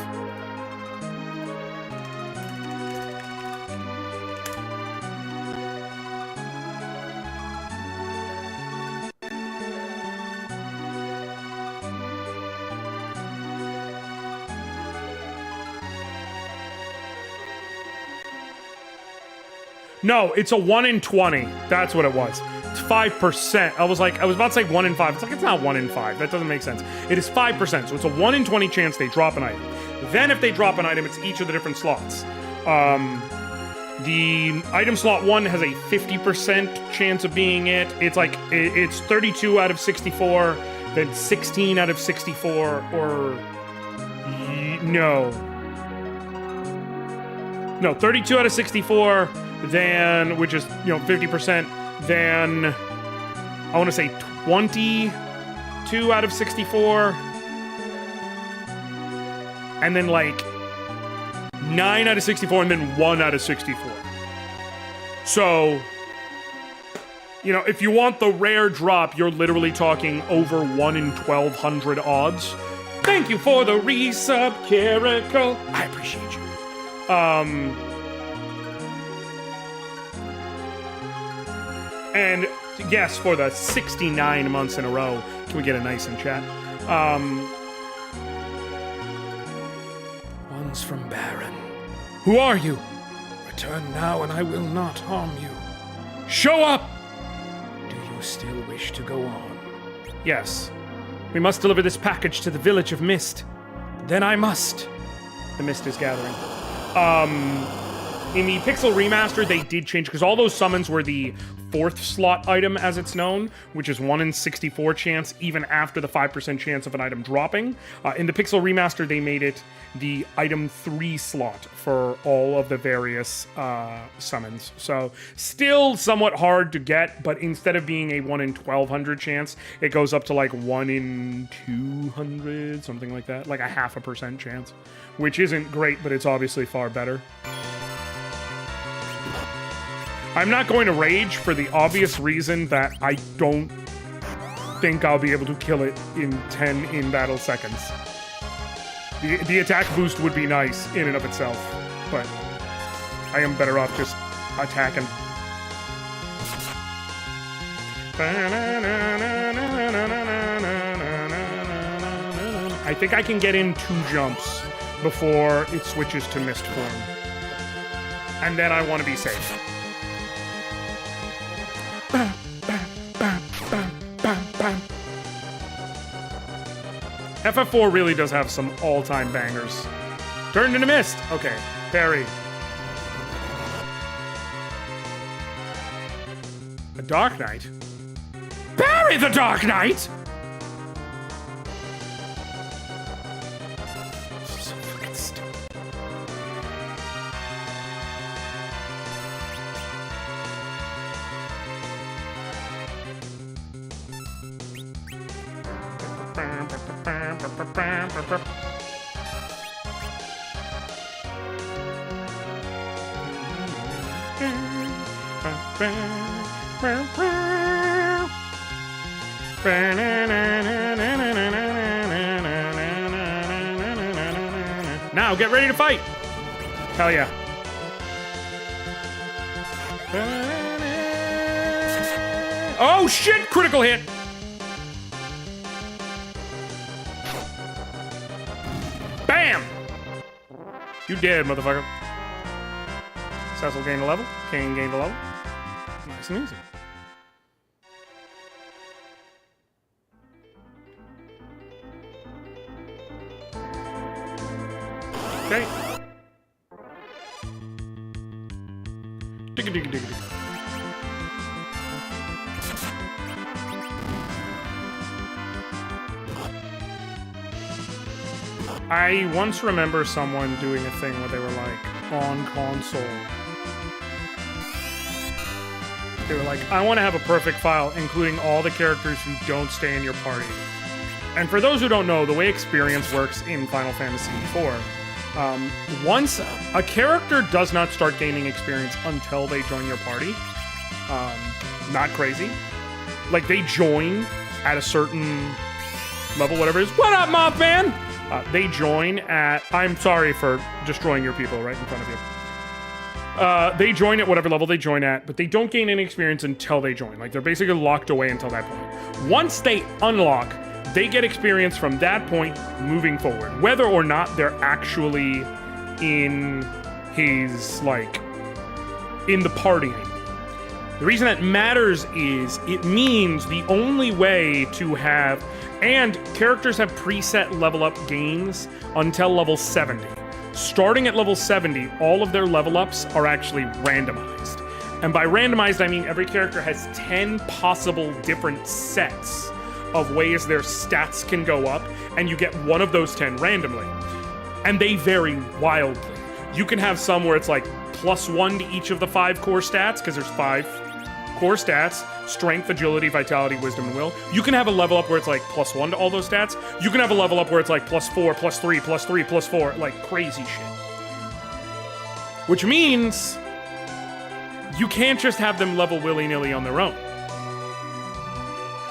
No, it's a 1 in 20. That's what it was. It's 5%. I was about to say 1 in 5. It's like, it's not 1 in 5. That doesn't make sense. It is 5%. So it's a 1 in 20 chance they drop an item. Then if they drop an item, it's each of the different slots. The item slot 1 has a 50% chance of being it. It's like, it's 32 out of 64, then 16 out of 64, or... No, 32 out of 64... then, which is, 50%, then I want to say 22 out of 64, and then like 9 out of 64, and then 1 out of 64. So, if you want the rare drop, you're literally talking over 1 in 1,200 odds. Thank you for the resub, Carico. I appreciate you. And yes, for the 69 months in a row, can we get a nice in chat? One's from Baron. Who are you? Return now and I will not harm you. Show up! Do you still wish to go on? Yes. We must deliver this package to the village of Mist. Then I must. The mist is gathering. In the Pixel Remaster, they did change, because all those summons were the 4th slot item, as it's known, which is 1 in 64 chance, even after the 5% chance of an item dropping. In the Pixel Remaster, they made it the item 3 slot for all of the various summons. So, still somewhat hard to get, but instead of being a 1 in 1,200 chance, it goes up to like 1 in 200, something like that, like a 0.5% chance, which isn't great, but it's obviously far better. I'm not going to rage for the obvious reason that I don't think I'll be able to kill it in 10 in-battle seconds. The attack boost would be nice in and of itself, but I am better off just attacking. I think I can get in 2 jumps before it switches to mist form. And then I want to be safe. FF4 really does have some all-time bangers. Turned into mist. Okay, parry. A Dark Knight? Parry the Dark Knight! So fucking stupid. Now get ready to fight! Hell yeah. Oh shit! Critical hit! Bam! You dead, motherfucker. Cecil gained a level. Kane gained a level. Nice and easy. Okay. I once remember someone doing a thing where they were like, on console. They were like, I want to have a perfect file, including all the characters who don't stay in your party. And for those who don't know, the way experience works in Final Fantasy IV, once a character does not start gaining experience until they join your party, not crazy. Like, they join at a certain level, whatever it is. What up, Mothman? They join at... I'm sorry for destroying your people right in front of you. They join at whatever level they join at, but they don't gain any experience until they join. Like, they're basically locked away until that point. Once they unlock, they get experience from that point moving forward. Whether or not they're actually in his, like, in the party anymore. The reason that matters is it means the only way to have... And characters have preset level up gains until level 70. Starting at level 70, all of their level ups are actually randomized. And by randomized, I mean every character has 10 possible different sets of ways their stats can go up, and you get one of those 10 randomly. And they vary wildly. You can have some where it's like +1 to each of the 5 core stats, because there's 5 core stats: strength, agility, vitality, wisdom, and will. You can have a level up where it's like +1 to all those stats. You can have a level up where it's like +4, +3, +3, +4, like crazy shit. Which means you can't just have them level willy-nilly on their own.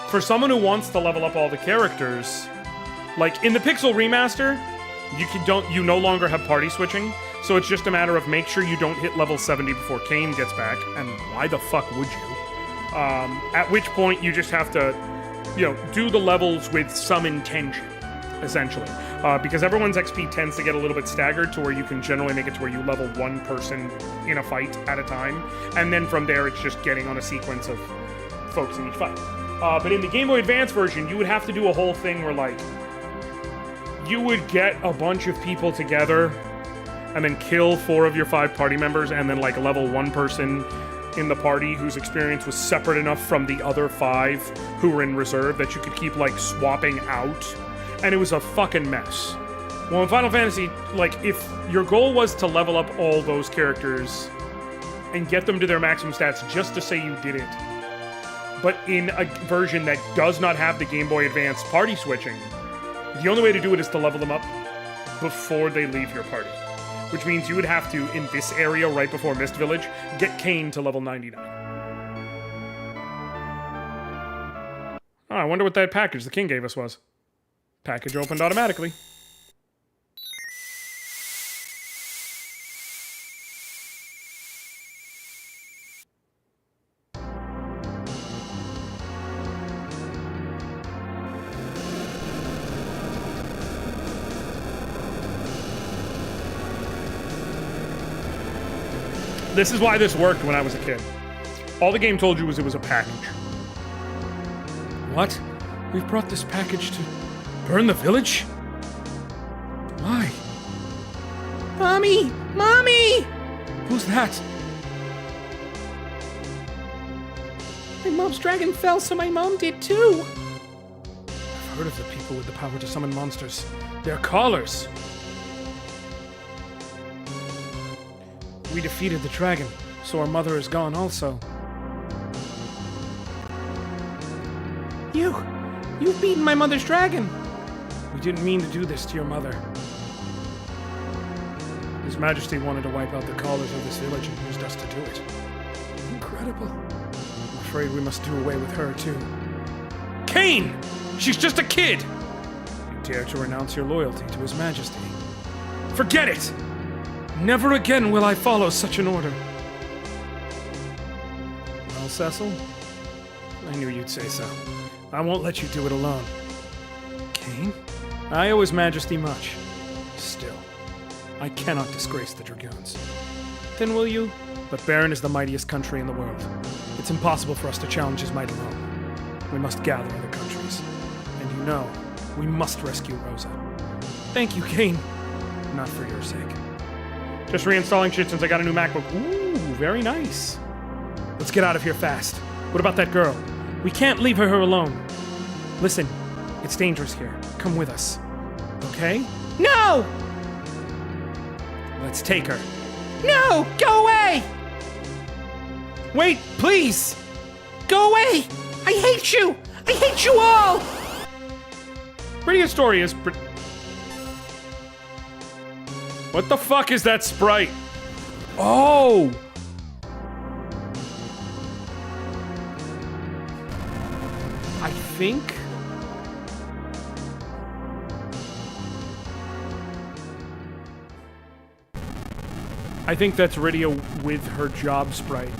For someone who wants to level up all the characters, like in the Pixel Remaster, you no longer have party switching, so it's just a matter of make sure you don't hit level 70 before Kain gets back, and why the fuck would you? At which point you just have to, do the levels with some intention, essentially. Because everyone's XP tends to get a little bit staggered to where you can generally make it to where you level one person in a fight at a time, and then from there it's just getting on a sequence of folks in each fight. But in the Game Boy Advance version, you would have to do a whole thing where, like, you would get a bunch of people together and then kill 4 of your 5 party members and then, like, level 1 person in the party whose experience was separate enough from the other 5 who were in reserve that you could keep, like, swapping out. And it was a fucking mess. Well, in Final Fantasy, like, if your goal was to level up all those characters and get them to their maximum stats just to say you did it, but in a version that does not have the Game Boy Advance party switching, the only way to do it is to level them up before they leave your party. Which means you would have to, in this area right before Mist Village, get Kain to level 99. Oh, I wonder what that package the king gave us was. Package opened automatically. This is why this worked when I was a kid. All the game told you was it was a package. What? We've brought this package to burn the village? Why? Mommy! Mommy! Who's that? My mom's dragon fell, so my mom did too. I've heard of the people with the power to summon monsters. They're callers. We defeated the dragon, so our mother is gone also. You've beaten my mother's dragon! We didn't mean to do this to your mother. His Majesty wanted to wipe out the callers of this village and used us to do it. Incredible. I'm afraid we must do away with her, too. Kain! She's just a kid! You dare to renounce your loyalty to His Majesty. Forget it! Never again will I follow such an order. Well, Cecil, I knew you'd say so. I won't let you do it alone. Kain? I owe His Majesty much. Still, I cannot disgrace the Dragoons. Then will you? But Baron is the mightiest country in the world. It's impossible for us to challenge his might alone. We must gather other countries. And we must rescue Rosa. Thank you, Kain. Not for your sake. Just reinstalling shit since I got a new MacBook. Ooh, very nice. Let's get out of here fast. What about that girl? We can't leave her alone. Listen, it's dangerous here. Come with us. Okay? No! Let's take her. No! Go away! Wait, please! Go away! I hate you! I hate you all! Prettiest story is... What the fuck is that sprite? Oh! I think... that's Rydia with her job sprite.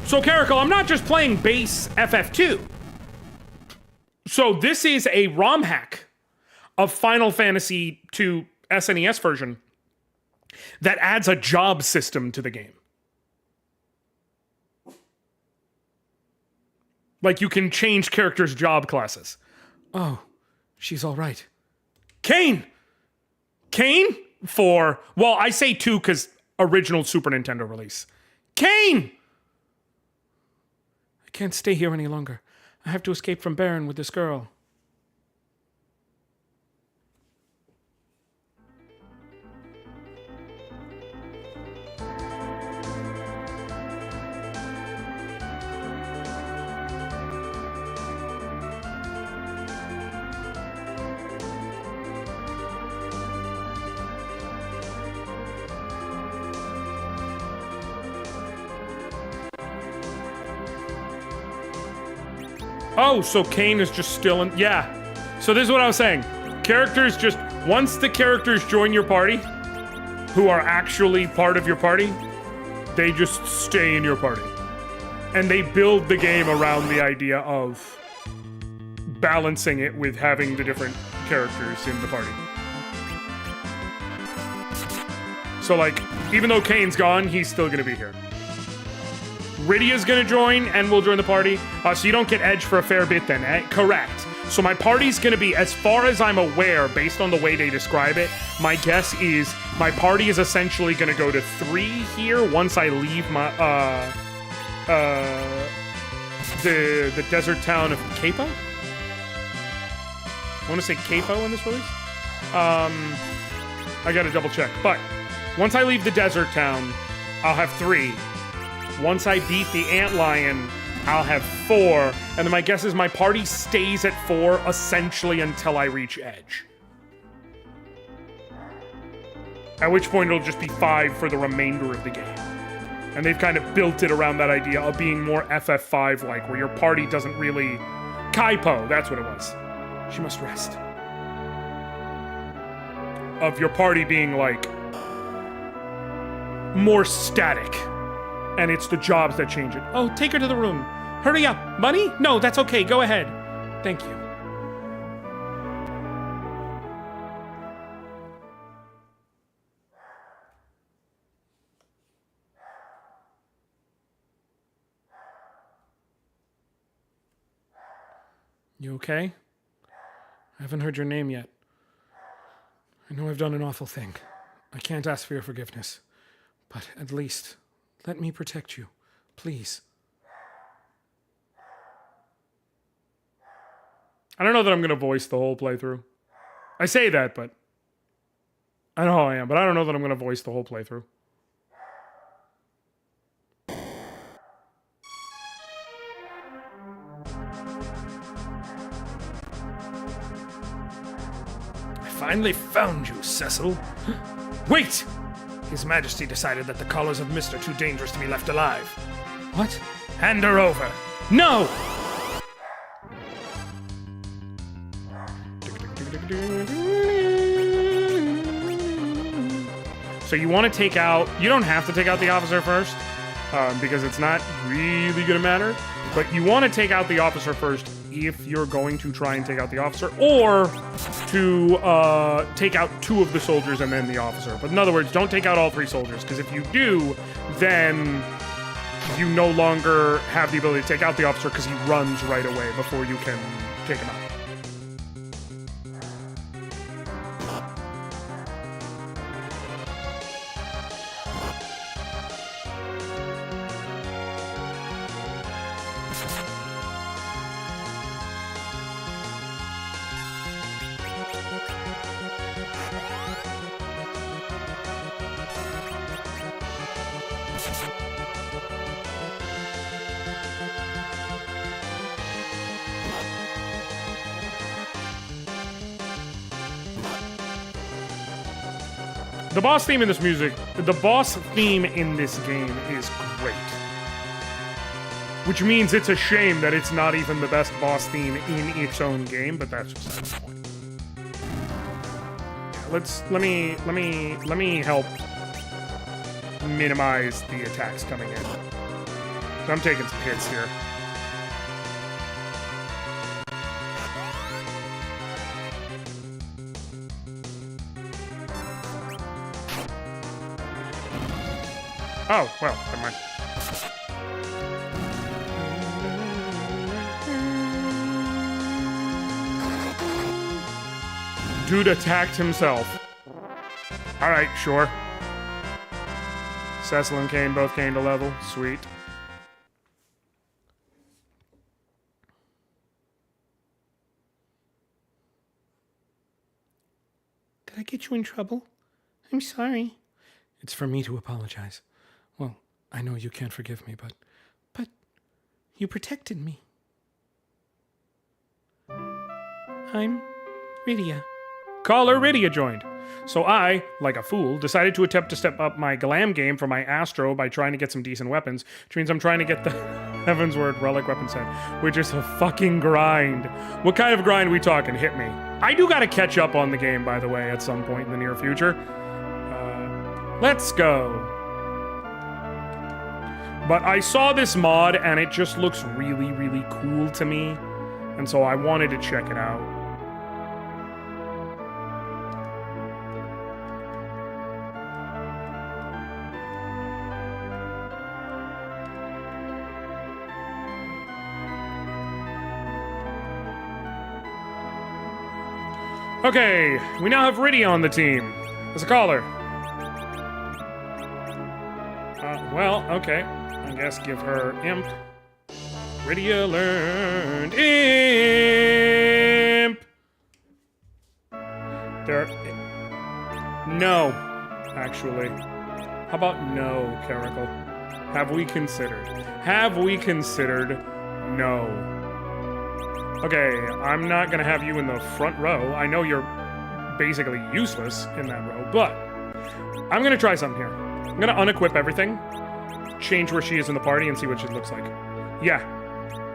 So, Caracal, I'm not just playing base FF2. So this is a Romhack of Final Fantasy II SNES version that adds a job system to the game. Like, you can change characters' job classes. Oh, she's all right. Kane! Kane? Well, I say 2 because original Super Nintendo release. Kane! I can't stay here any longer. I have to escape from Baron with this girl. Oh, so Kane is just still in... Yeah. So this is what I was saying. Characters just... Once the characters join your party, who are actually part of your party, they just stay in your party. And they build the game around the idea of balancing it with having the different characters in the party. So, like, even though Kane's gone, he's still gonna be here. Rydia's gonna join, and we'll join the party. So you don't get Edge for a fair bit then, eh? Correct. So my party's gonna be, as far as I'm aware, based on the way they describe it, my guess is my party is essentially gonna go to 3 here once I leave my, the desert town of Capo? I wanna say Capo in this release? I gotta double check. But once I leave the desert town, I'll have 3. Once I beat the Antlion, I'll have 4. And then my guess is my party stays at 4 essentially until I reach Edge. At which point it'll just be 5 for the remainder of the game. And they've kind of built it around that idea of being more FF5-like, where your party doesn't really... Kaipo, that's what it was. She must rest. Of your party being, like, more static. And it's the jobs that change it. Oh, take her to the room. Hurry up. Bunny? No, that's okay. Go ahead. Thank you. You okay? I haven't heard your name yet. I know I've done an awful thing. I can't ask for your forgiveness. But at least... let me protect you, please. I don't know that I'm going to voice the whole playthrough. I say that, but... I know how I am, but I don't know that I'm going to voice the whole playthrough. I finally found you, Cecil. Wait! His Majesty decided that the Callers of Mist are too dangerous to be left alive. What? Hand her over. No! So you want to take out... You don't have to take out the officer first, because it's not really going to matter. But you want to take out the officer first if you're going to try and take out the officer, or to take out 2 of the soldiers and then the officer. But in other words, don't take out all 3 soldiers, because if you do, then you no longer have the ability to take out the officer because he runs right away before you can take him out. The boss theme in this game is great. Which means it's a shame that it's not even the best boss theme in its own game, but that's just the point. Let me help minimize the attacks coming in. I'm taking some hits here. Oh, well, never mind. Dude attacked himself. Alright, sure. Cecil and Kane both gained a level. Sweet. Did I get you in trouble? I'm sorry. It's for me to apologize. Well, I know you can't forgive me, but you protected me. I'm Rydia. Caller Rydia joined. So I, like a fool, decided to attempt to step up my glam game for my Astro by trying to get some decent weapons, which means I'm trying to get the Heavensward Relic weapon set, which is a fucking grind. What kind of grind we talking? Hit me. I do gotta catch up on the game, by the way, at some point in the near future. Let's go. But I saw this mod, and it just looks really, really cool to me, and so I wanted to check it out. Okay, we now have Rydia on the team as a caller. Well, okay. I guess give her Imp. Rydia learned Imp. No, actually. How about no, Caracal? Have we considered? No. Okay, I'm not gonna have you in the front row. I know you're basically useless in that row, but I'm gonna try something here. I'm gonna unequip everything, change where she is in the party, and see what she looks like. Yeah.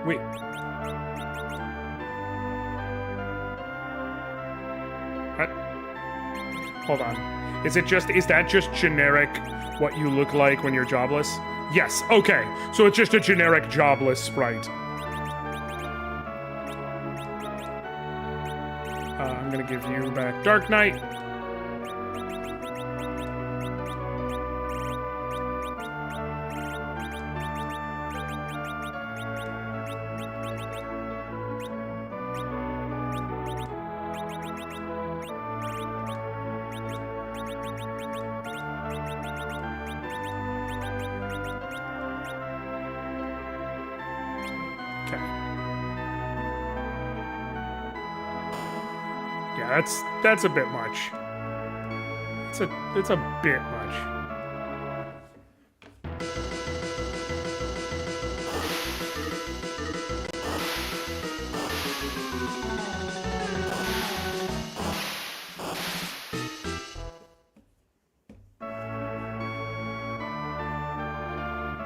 Wait. What? Hold on. Is that just generic what you look like when you're jobless? Yes, okay. So it's just a generic jobless sprite. I'm gonna give you back Dark Knight. That's a bit much. It's a bit much.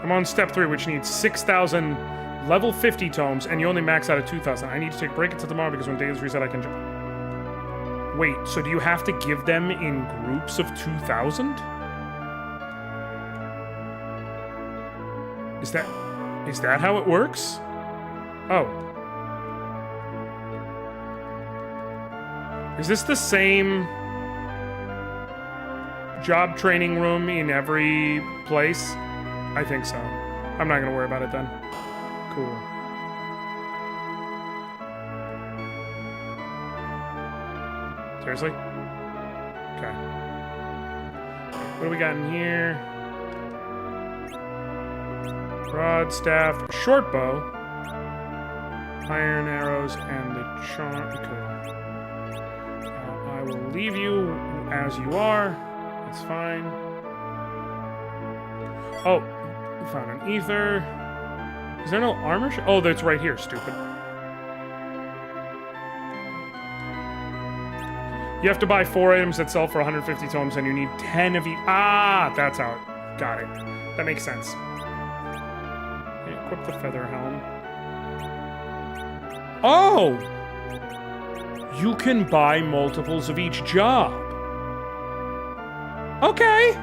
I'm on step 3, which needs 6,000 level 50 tomes, and you only max out at 2,000. I need to take a break until tomorrow because when days reset, I can jump. Wait, so do you have to give them in groups of 2,000? Is that how it works? Oh. Is this the same job training room in every place? I think so. I'm not gonna worry about it then. Cool. Seriously? Okay. What do we got in here? Broad staff, short bow, iron arrows, and the charm. Cool. I will leave you as you are. That's fine. Oh, we found an ether. Is there no armor? Oh, that's right here, stupid. You have to buy 4 items that sell for 150 tomes, and you need 10 of each. Ah, that's how it. Got it. That makes sense. Okay, equip the feather helm. Oh! You can buy multiples of each job. Okay.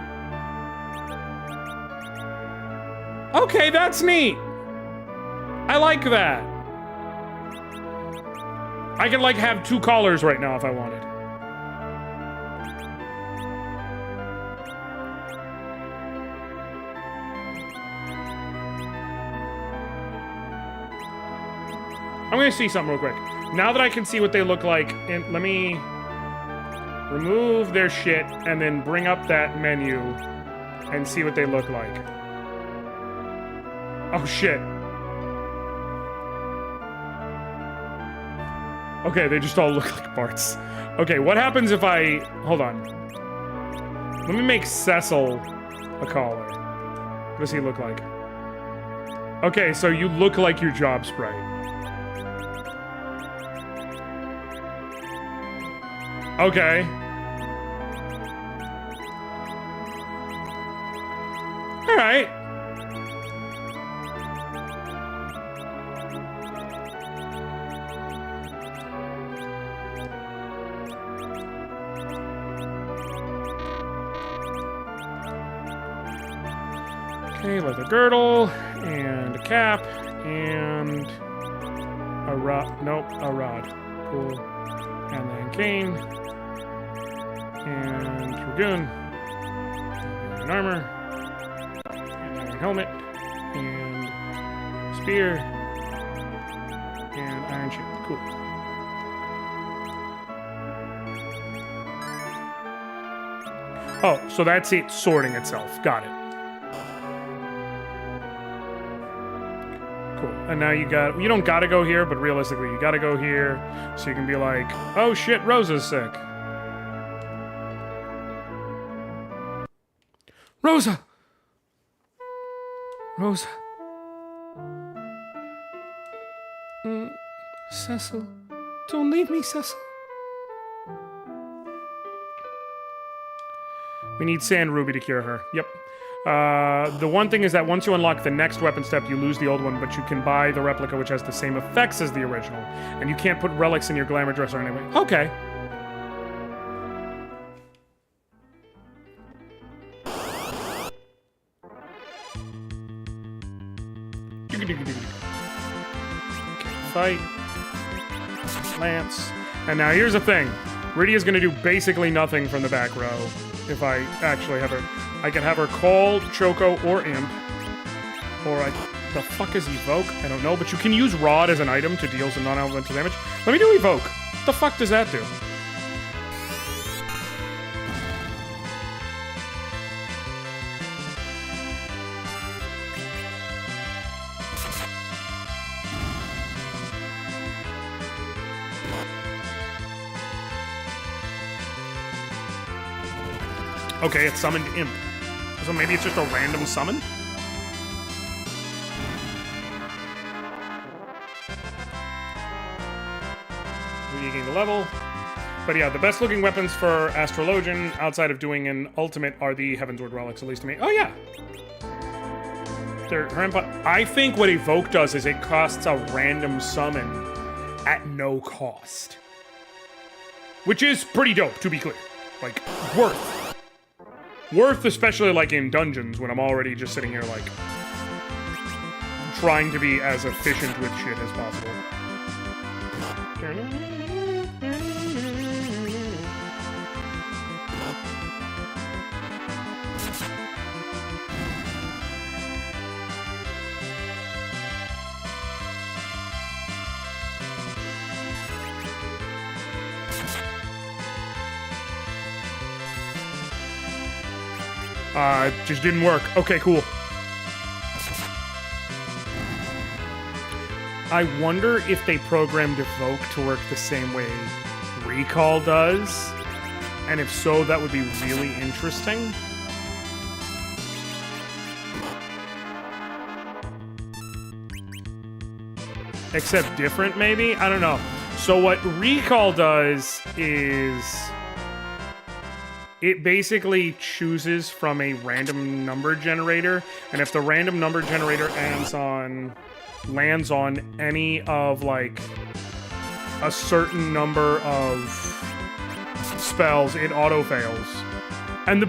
Okay, that's neat. I like that. I can, like, have 2 collars right now if I wanted. I'm gonna see something real quick. Now that I can see what they look like, and let me remove their shit and then bring up that menu and see what they look like. Oh shit. Okay, they just all look like parts. Okay, what happens if I... Hold on. Let me make Cecil a collar. What does he look like? Okay, so you look like your job sprite. Okay. All right. Okay, leather girdle, and a cap, and a rod. Nope, a rod. Cool. And then cane, and dragoon, and armor, and iron helmet, and spear, and iron shield. Cool. Oh, so that's it sorting itself. Got it. Cool. And now you don't gotta go here, but realistically, you gotta go here so you can be like, oh shit, Rosa's sick. Rosa! Rosa. Cecil. Don't leave me, Cecil. We need Sand Ruby to cure her. Yep. The one thing is that once you unlock the next weapon step, you lose the old one, but you can buy the replica, which has the same effects as the original. And you can't put relics in your glamour dress or anything. Okay. Okay, fight. Lance. And now here's the thing. Rydia's gonna do basically nothing from the back row. If I actually have her... I can have her call, Choco, or Imp. Or the fuck is Evoke? I don't know, but you can use Rod as an item to deal some non-elemental damage. Let me do Evoke. What the fuck does that do? Okay, it summoned Imp. So maybe it's just a random summon? We gain the level. But yeah, the best looking weapons for Astrologian, outside of doing an ultimate, are the Heavensward relics, at least to me. Oh yeah! I think what Evoke does is it costs a random summon at no cost. Which is pretty dope, to be clear. Like, worth. Worth, especially like in dungeons when I'm already just sitting here like trying to be as efficient with shit as possible. It just didn't work. Okay, cool. I wonder if they programmed Evoke to work the same way Recall does. And if so, that would be really interesting. Except different, maybe? I don't know. So what Recall does is... it basically chooses from a random number generator, and if the random number generator lands on any of like a certain number of spells, it auto fails.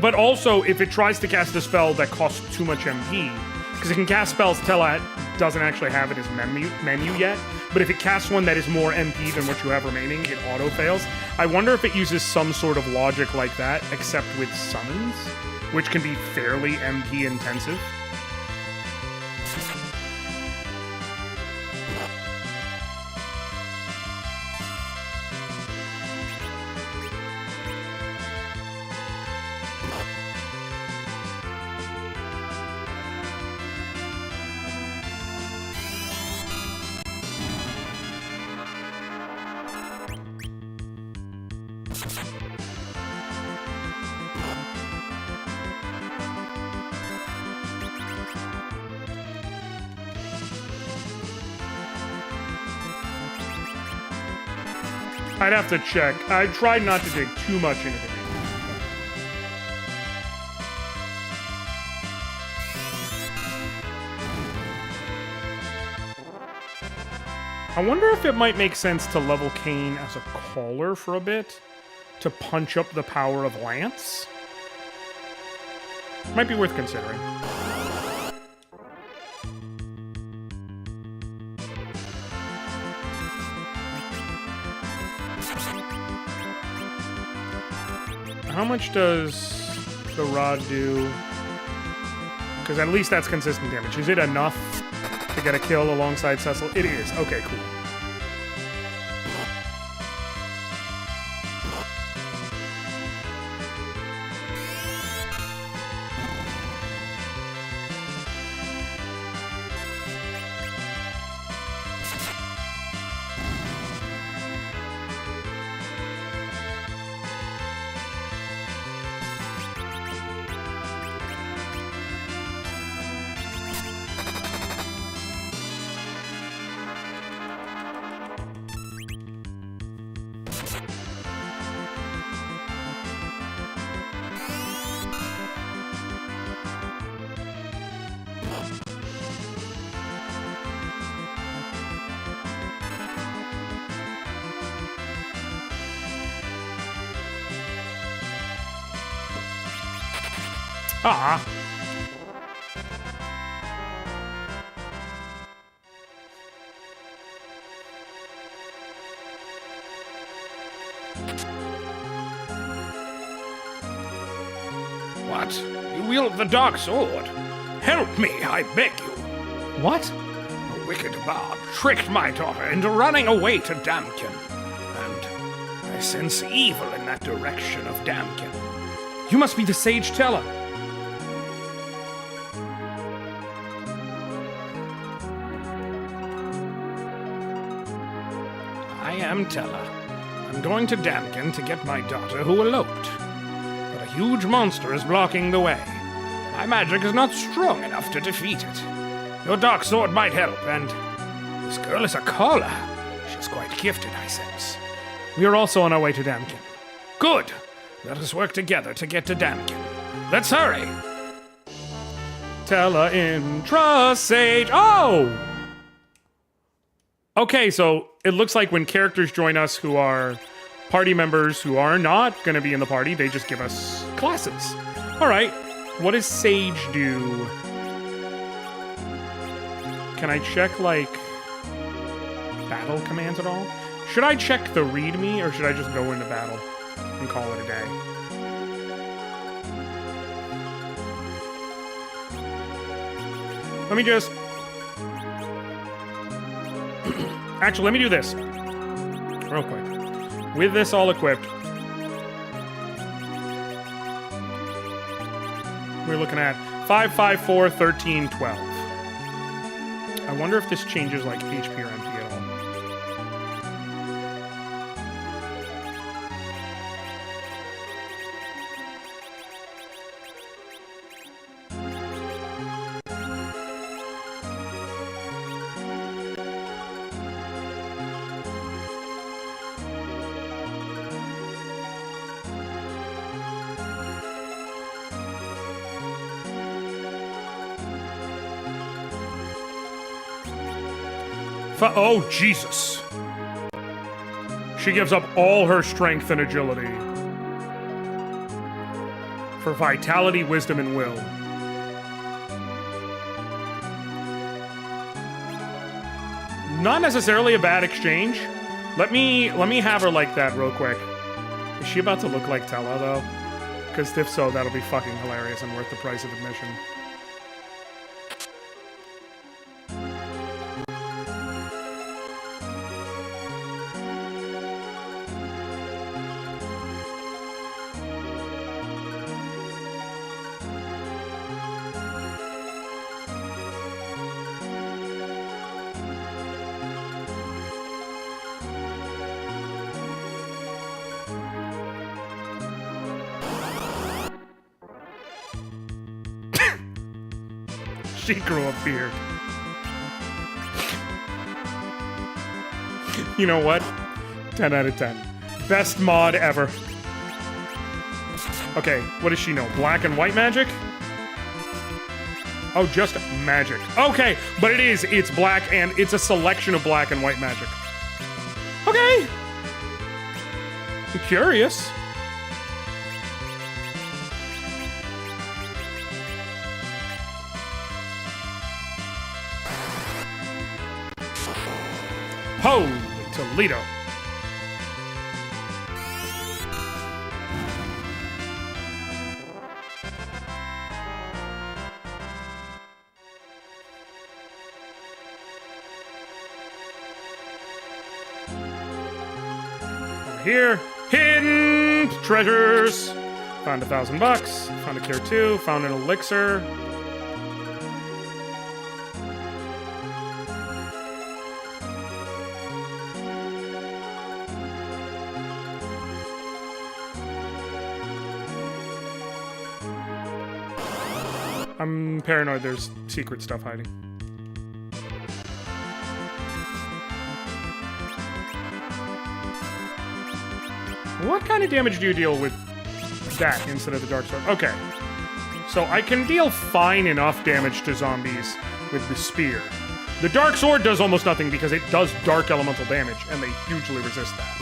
But also, if it tries to cast a spell that costs too much MP, because it can cast spells Tella doesn't actually have it as menu yet, but if it casts one that is more MP than what you have remaining, it auto fails. I wonder if it uses some sort of logic like that, except with summons, which can be fairly MP intensive. I'd have to check. I tried not to dig too much into it. I wonder if it might make sense to level Kain as a caller for a bit to punch up the power of Lance. Might be worth considering. How much does the rod do? Because at least that's consistent damage. Is it enough to get a kill alongside Cecil? It is. Okay, cool. Ah. What? You wield the dark sword? Help me, I beg you. What? The wicked bard tricked my daughter into running away to Damkin. And I sense evil in that direction of Damkin. You must be the Sage Tella. I am Tella. I'm going to Damkin to get my daughter who eloped. But a huge monster is blocking the way. My magic is not strong enough to defeat it. Your dark sword might help, and this girl is a caller. She's quite gifted, I sense. We are also on our way to Damkin. Good. Let us work together to get to Damkin. Let's hurry. Tella intra Sage. Oh! Okay, so it looks like when characters join us who are party members who are not going to be in the party, they just give us classes. All right, what does Sage do? Can I check, like, battle commands at all? Should I check the readme, or should I just go into battle and call it a day? Let me just... Actually, let me do this real quick. With this all equipped, we're looking at 5, 5, 4, 13, 12. I wonder if this changes like HP or MP at all. Oh, Jesus. She gives up all her strength and agility for vitality, wisdom, and will. Not necessarily a bad exchange. Let me have her like that real quick. Is she about to look like Tella, though? Because if so, that'll be fucking hilarious and worth the price of admission. She grew a beard. You know what? 10 out of 10. Best mod ever. Okay, what does she know? Black and white magic? Oh, just magic. Okay, but it's black and it's a selection of black and white magic. Okay. I'm curious. Holy Toledo. Over here, hidden treasures. Found $1,000. Found a cure 2. Found an elixir. I'm paranoid there's secret stuff hiding. What kind of damage do you deal with that instead of the Dark Sword? Okay. So I can deal fine enough damage to zombies with the spear. The Dark Sword does almost nothing because it does dark elemental damage, and they hugely resist that.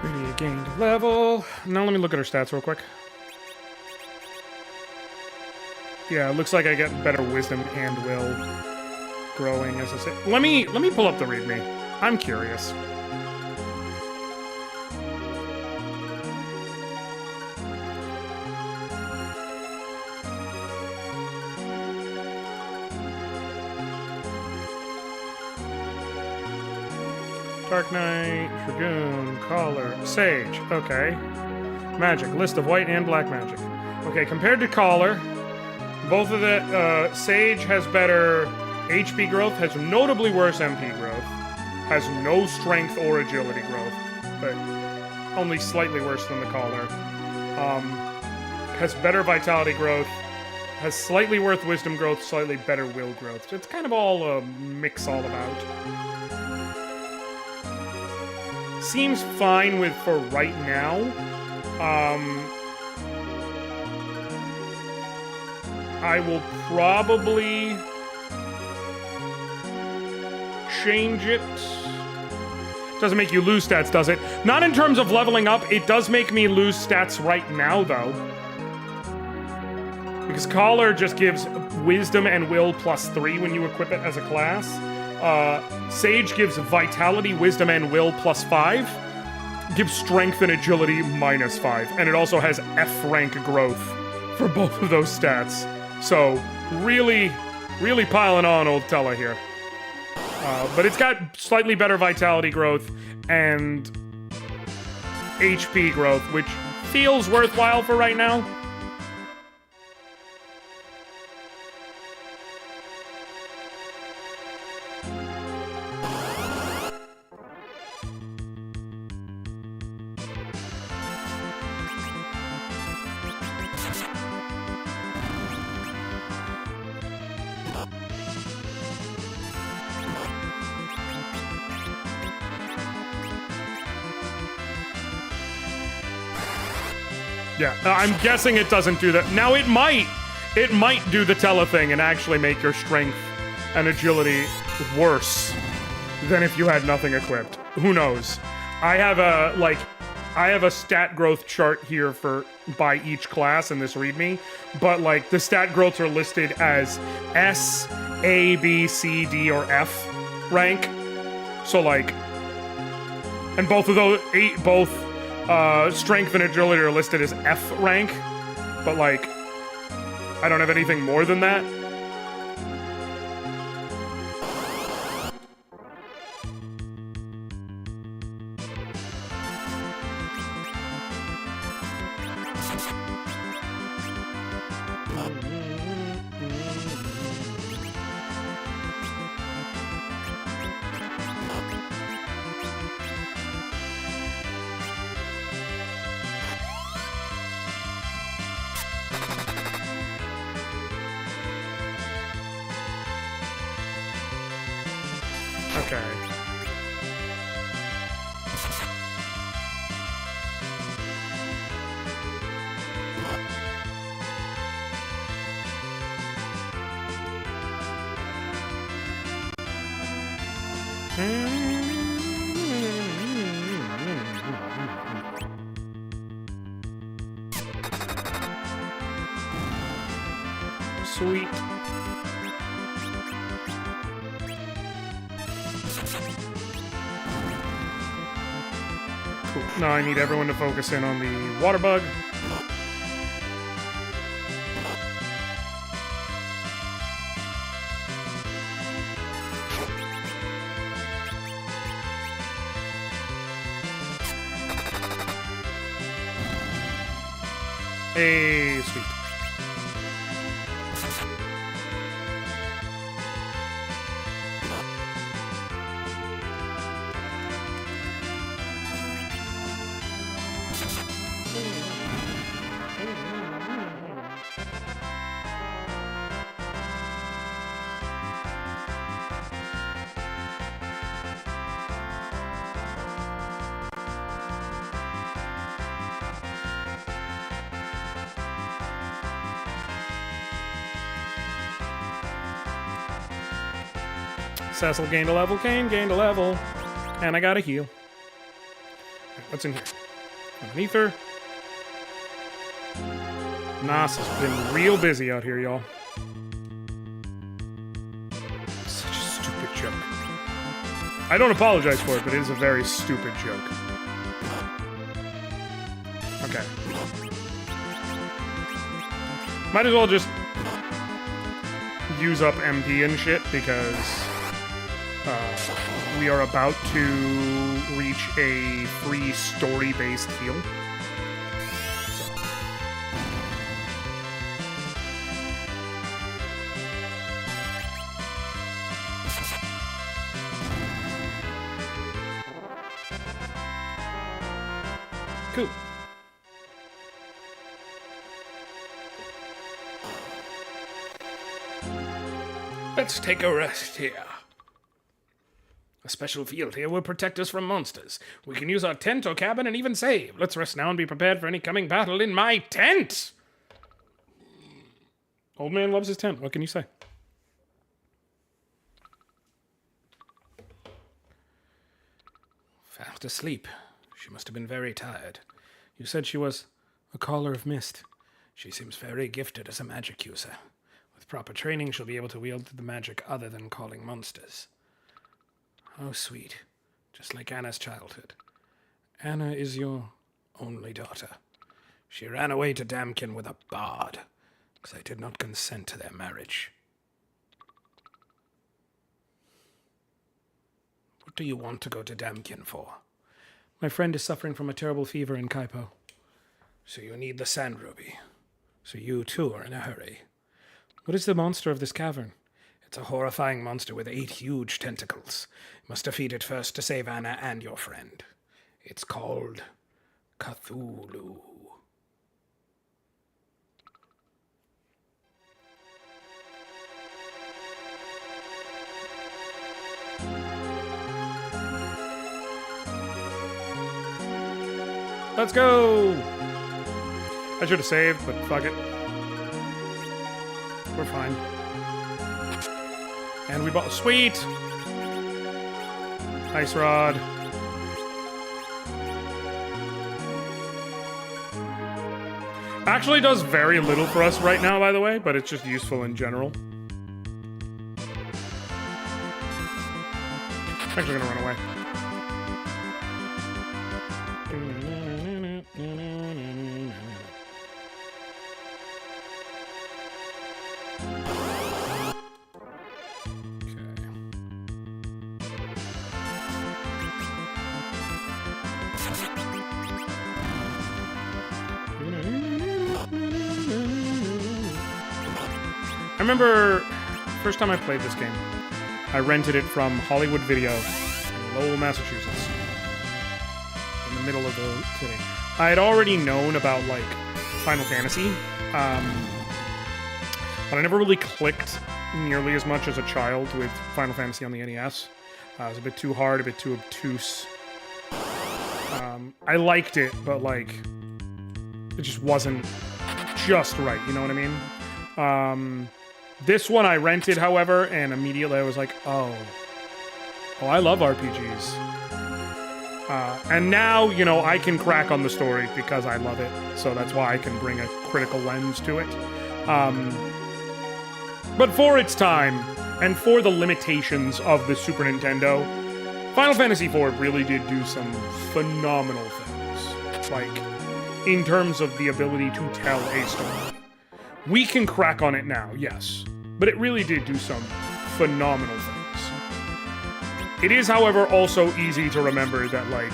Really gained a level. Now let me look at her stats real quick. Yeah, it looks like I get better wisdom and will growing as I say. Let me pull up the readme. I'm curious. Dark Knight, Dragoon, Collar, Sage. Okay. Magic. List of white and black magic. Okay, compared to Collar, both of the Sage has better HP growth, has notably worse MP growth, has no strength or agility growth, but only slightly worse than the Collar. Has better vitality growth, has slightly worse wisdom growth, slightly better will growth. So it's kind of all a mix all about. Seems fine with for right now. I will probably change it. Doesn't make you lose stats, does it? Not in terms of leveling up. It does make me lose stats right now, though. Because Collar just gives Wisdom and Will +3 when you equip it as a class. Sage gives Vitality, Wisdom, and Will +5. Gives Strength and Agility -5. And it also has F rank growth for both of those stats. So, really, really piling on old Tella here. But it's got slightly better Vitality growth and HP growth, which feels worthwhile for right now. Yeah, I'm guessing it doesn't do that. Now it might. It might do the Tele thing and actually make your strength and agility worse than if you had nothing equipped. Who knows? I have a stat growth chart here for by each class in this README, but like the stat growths are listed as S, A, B, C, D, or F rank. So like, and both of those strength and agility are listed as F rank, but like, I don't have anything more than that. Okay. Sweet. Cool. Now I need everyone to focus in on the water bug. Hey, sweet. Cecil gained a level, Kane gained a level, and I got a heal. Right, what's in here? Underneath her. Nas has been real busy out here, y'all. Such a stupid joke. I don't apologize for it, but it is a very stupid joke. Okay. Might as well just use up MP and shit, because we are about to reach a free story-based heal. Cool. Let's take a rest here. A special field here will protect us from monsters. We can use our tent or cabin and even save. Let's rest now and be prepared for any coming battle in my tent! Old man loves his tent. What can you say? to sleep. She must have been very tired. You said she was a caller of mist. She seems very gifted as a magic user. With proper training, she'll be able to wield the magic other than calling monsters. How sweet. Just like Anna's childhood. Anna is your only daughter. She ran away to Damkin with a bard, because I did not consent to their marriage. What do you want to go to Damkin for? My friend is suffering from a terrible fever in Kaipo. So you need the sand ruby. So you, too, are in a hurry. What is the monster of this cavern? It's a horrifying monster with 8 huge tentacles. You must defeat it first to save Anna and your friend. It's called Cthulhu. Let's go! I should have saved, but fuck it. We're fine. And we bought... Sweet! Ice rod. Actually does very little for us right now, by the way, but it's just useful in general. Actually gonna run away. I remember first time I played this game, I rented it from Hollywood Video in Lowell, Massachusetts, in the middle of the city. I had already known about, like, Final Fantasy, but I never really clicked nearly as much as a child with Final Fantasy on the NES. It was a bit too hard, a bit too obtuse. I liked it, but, like, it just wasn't just right, you know what I mean? This one I rented, however, and immediately I was like, oh, I love RPGs. And now, you know, I can crack on the story because I love it, so that's why I can bring a critical lens to it. But for its time, and for the limitations of the Super Nintendo, Final Fantasy IV really did do some phenomenal things. Like, in terms of the ability to tell a story. We can crack on it now, yes. But it really did do some phenomenal things. It is, however, also easy to remember that, like...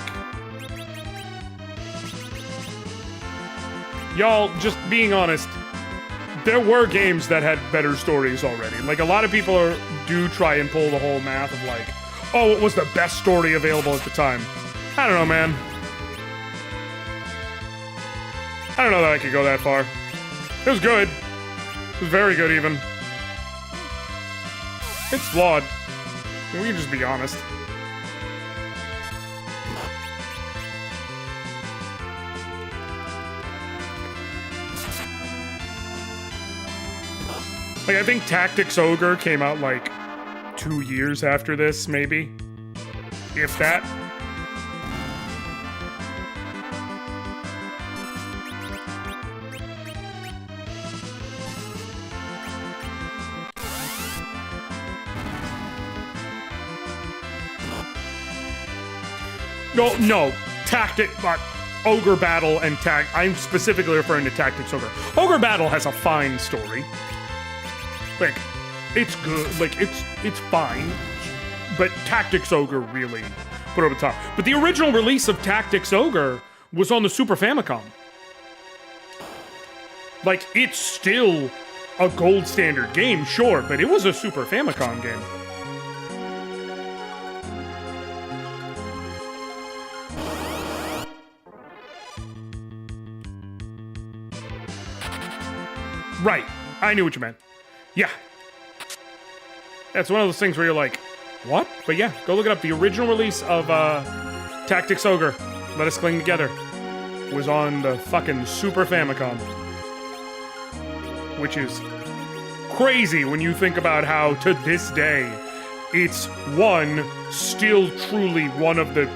Y'all, just being honest, there were games that had better stories already. Like, a lot of people do try and pull the whole math of, like, oh, it was the best story available at the time. I don't know, man. I don't know that I could go that far. It was good. It was very good, even. It's flawed. I mean, we can just be honest. Like, I think Tactics Ogre came out, like, 2 years after this, maybe. If that. No, Ogre Battle and I'm specifically referring to Tactics Ogre. Ogre Battle has a fine story. Like, it's good. Like, it's fine. But Tactics Ogre really put it over the top. But the original release of Tactics Ogre was on the Super Famicom. Like, it's still a gold standard game, sure, but it was a Super Famicom game. Right. I knew what you meant. Yeah. That's one of those things where you're like, what? But yeah, go look it up. The original release of Tactics Ogre, Let Us Cling Together, was on the fucking Super Famicom. Which is crazy when you think about how, to this day, it's still truly one of the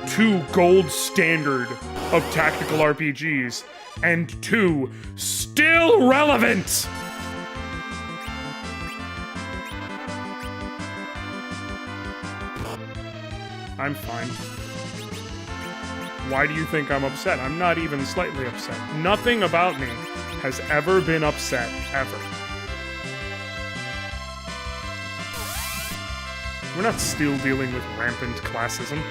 2 gold standard of tactical RPGs, and 2 still relevant. I'm fine. Why do you think I'm upset? I'm not even slightly upset. Nothing about me has ever been upset, ever. We're not still dealing with rampant classism.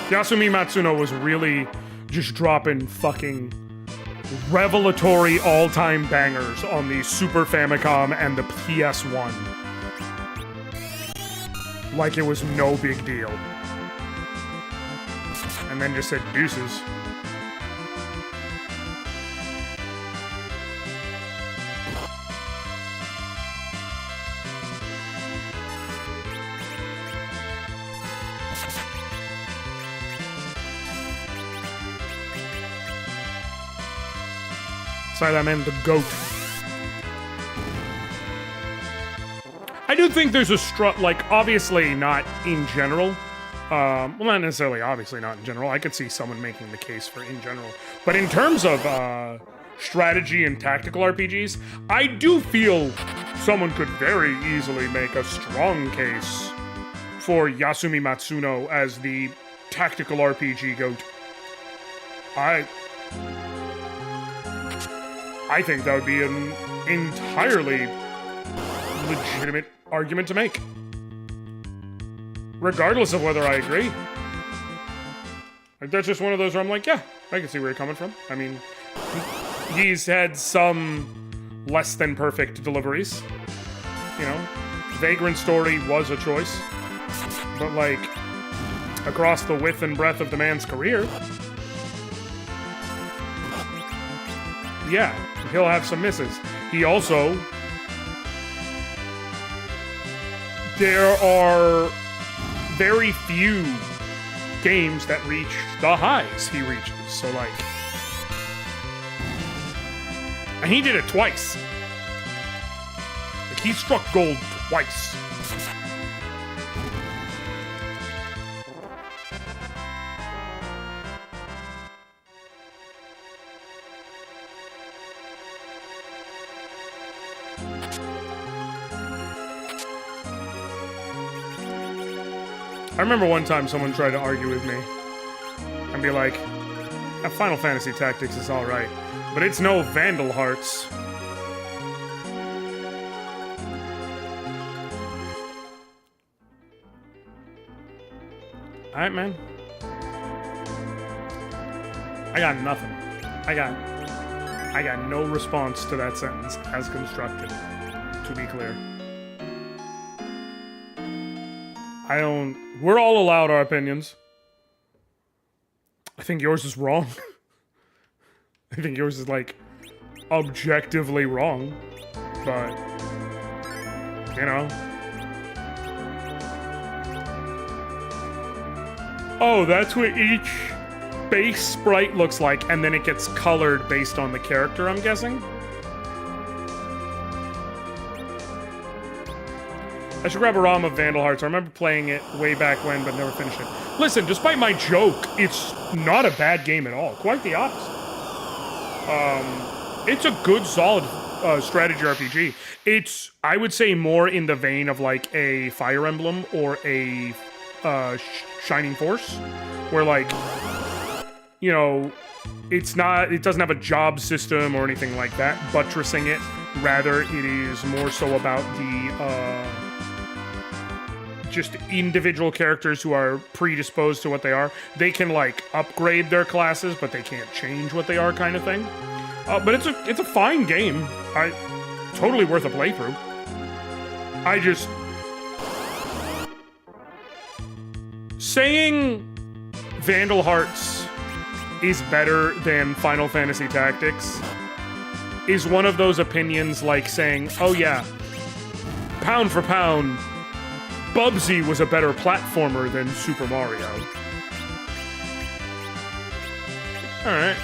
Yasumi Matsuno was really just dropping fucking revelatory all-time bangers on the Super Famicom and the PS1. Like it was no big deal. And then just said deuces. Sorry, that meant the goat. I do think there's a like, obviously not in general. Well, not necessarily, obviously not in general. I could see someone making the case for in general. But in terms of strategy and tactical RPGs, I do feel someone could very easily make a strong case for Yasumi Matsuno as the tactical RPG goat. I think that would be an entirely legitimate argument to make. Regardless of whether I agree. Like, that's just one of those where I'm like, yeah, I can see where you're coming from. I mean, he's had some less than perfect deliveries. You know, Vagrant Story was a choice. But, like, across the width and breadth of the man's career, yeah, he'll have some misses. He also... There are very few games that reach the highs he reaches. So, like... And he did it twice. Like, he struck gold twice. I remember one time someone tried to argue with me and be like, Final Fantasy Tactics is alright, but it's no Vandal Hearts. Alright, man. I got nothing. I got no response to that sentence as constructed, to be clear. We're all allowed our opinions. I think yours is wrong. I think yours is, like, objectively wrong. But, you know. Oh, that's what each base sprite looks like, and then it gets colored based on the character, I'm guessing? I should grab a ROM of Vandal Hearts. I remember playing it way back when, but never finished it. Listen, despite my joke, it's not a bad game at all. Quite the opposite. It's a good, solid strategy RPG. It's, I would say, more in the vein of like a Fire Emblem or a Shining Force, where, like, you know, it doesn't have a job system or anything like that buttressing it. Rather, it is more so about the just individual characters who are predisposed to what they are. They can, like, upgrade their classes, but they can't change what they are, kind of thing. But it's a fine game. Totally worth a playthrough. Saying Vandal Hearts is better than Final Fantasy Tactics is one of those opinions like saying, oh yeah, pound for pound, Bubsy was a better platformer than Super Mario. Alright.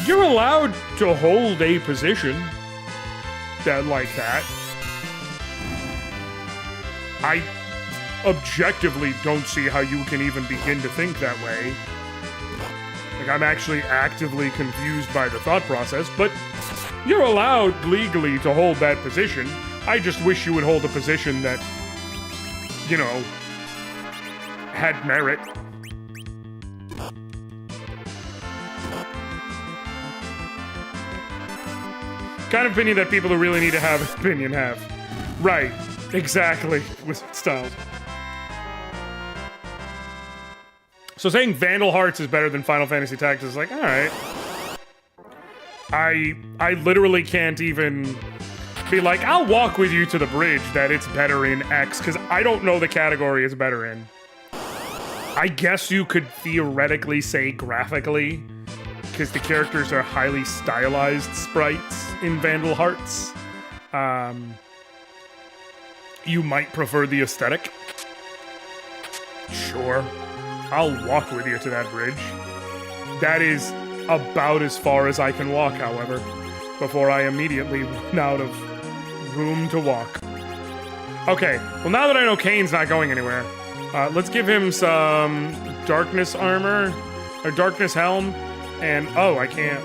You're allowed to hold a position that like that. I objectively don't see how you can even begin to think that way. Like, I'm actually actively confused by the thought process, but you're allowed legally to hold that position. I just wish you would hold a position that, you know, had merit. Kind of opinion that people who really need to have an opinion have. Right, exactly, with styles. So saying Vandal Hearts is better than Final Fantasy Tactics is like, alright. I literally can't even be like, I'll walk with you to the bridge that it's better in X, because I don't know the category it's better in. I guess you could theoretically say graphically, because the characters are highly stylized sprites in Vandal Hearts. You might prefer the aesthetic. Sure. I'll walk with you to that bridge. That is about as far as I can walk, however, before I immediately run out of room to walk. Okay, well now that I know Kane's not going anywhere, let's give him some darkness armor, or darkness helm, and oh, I can't.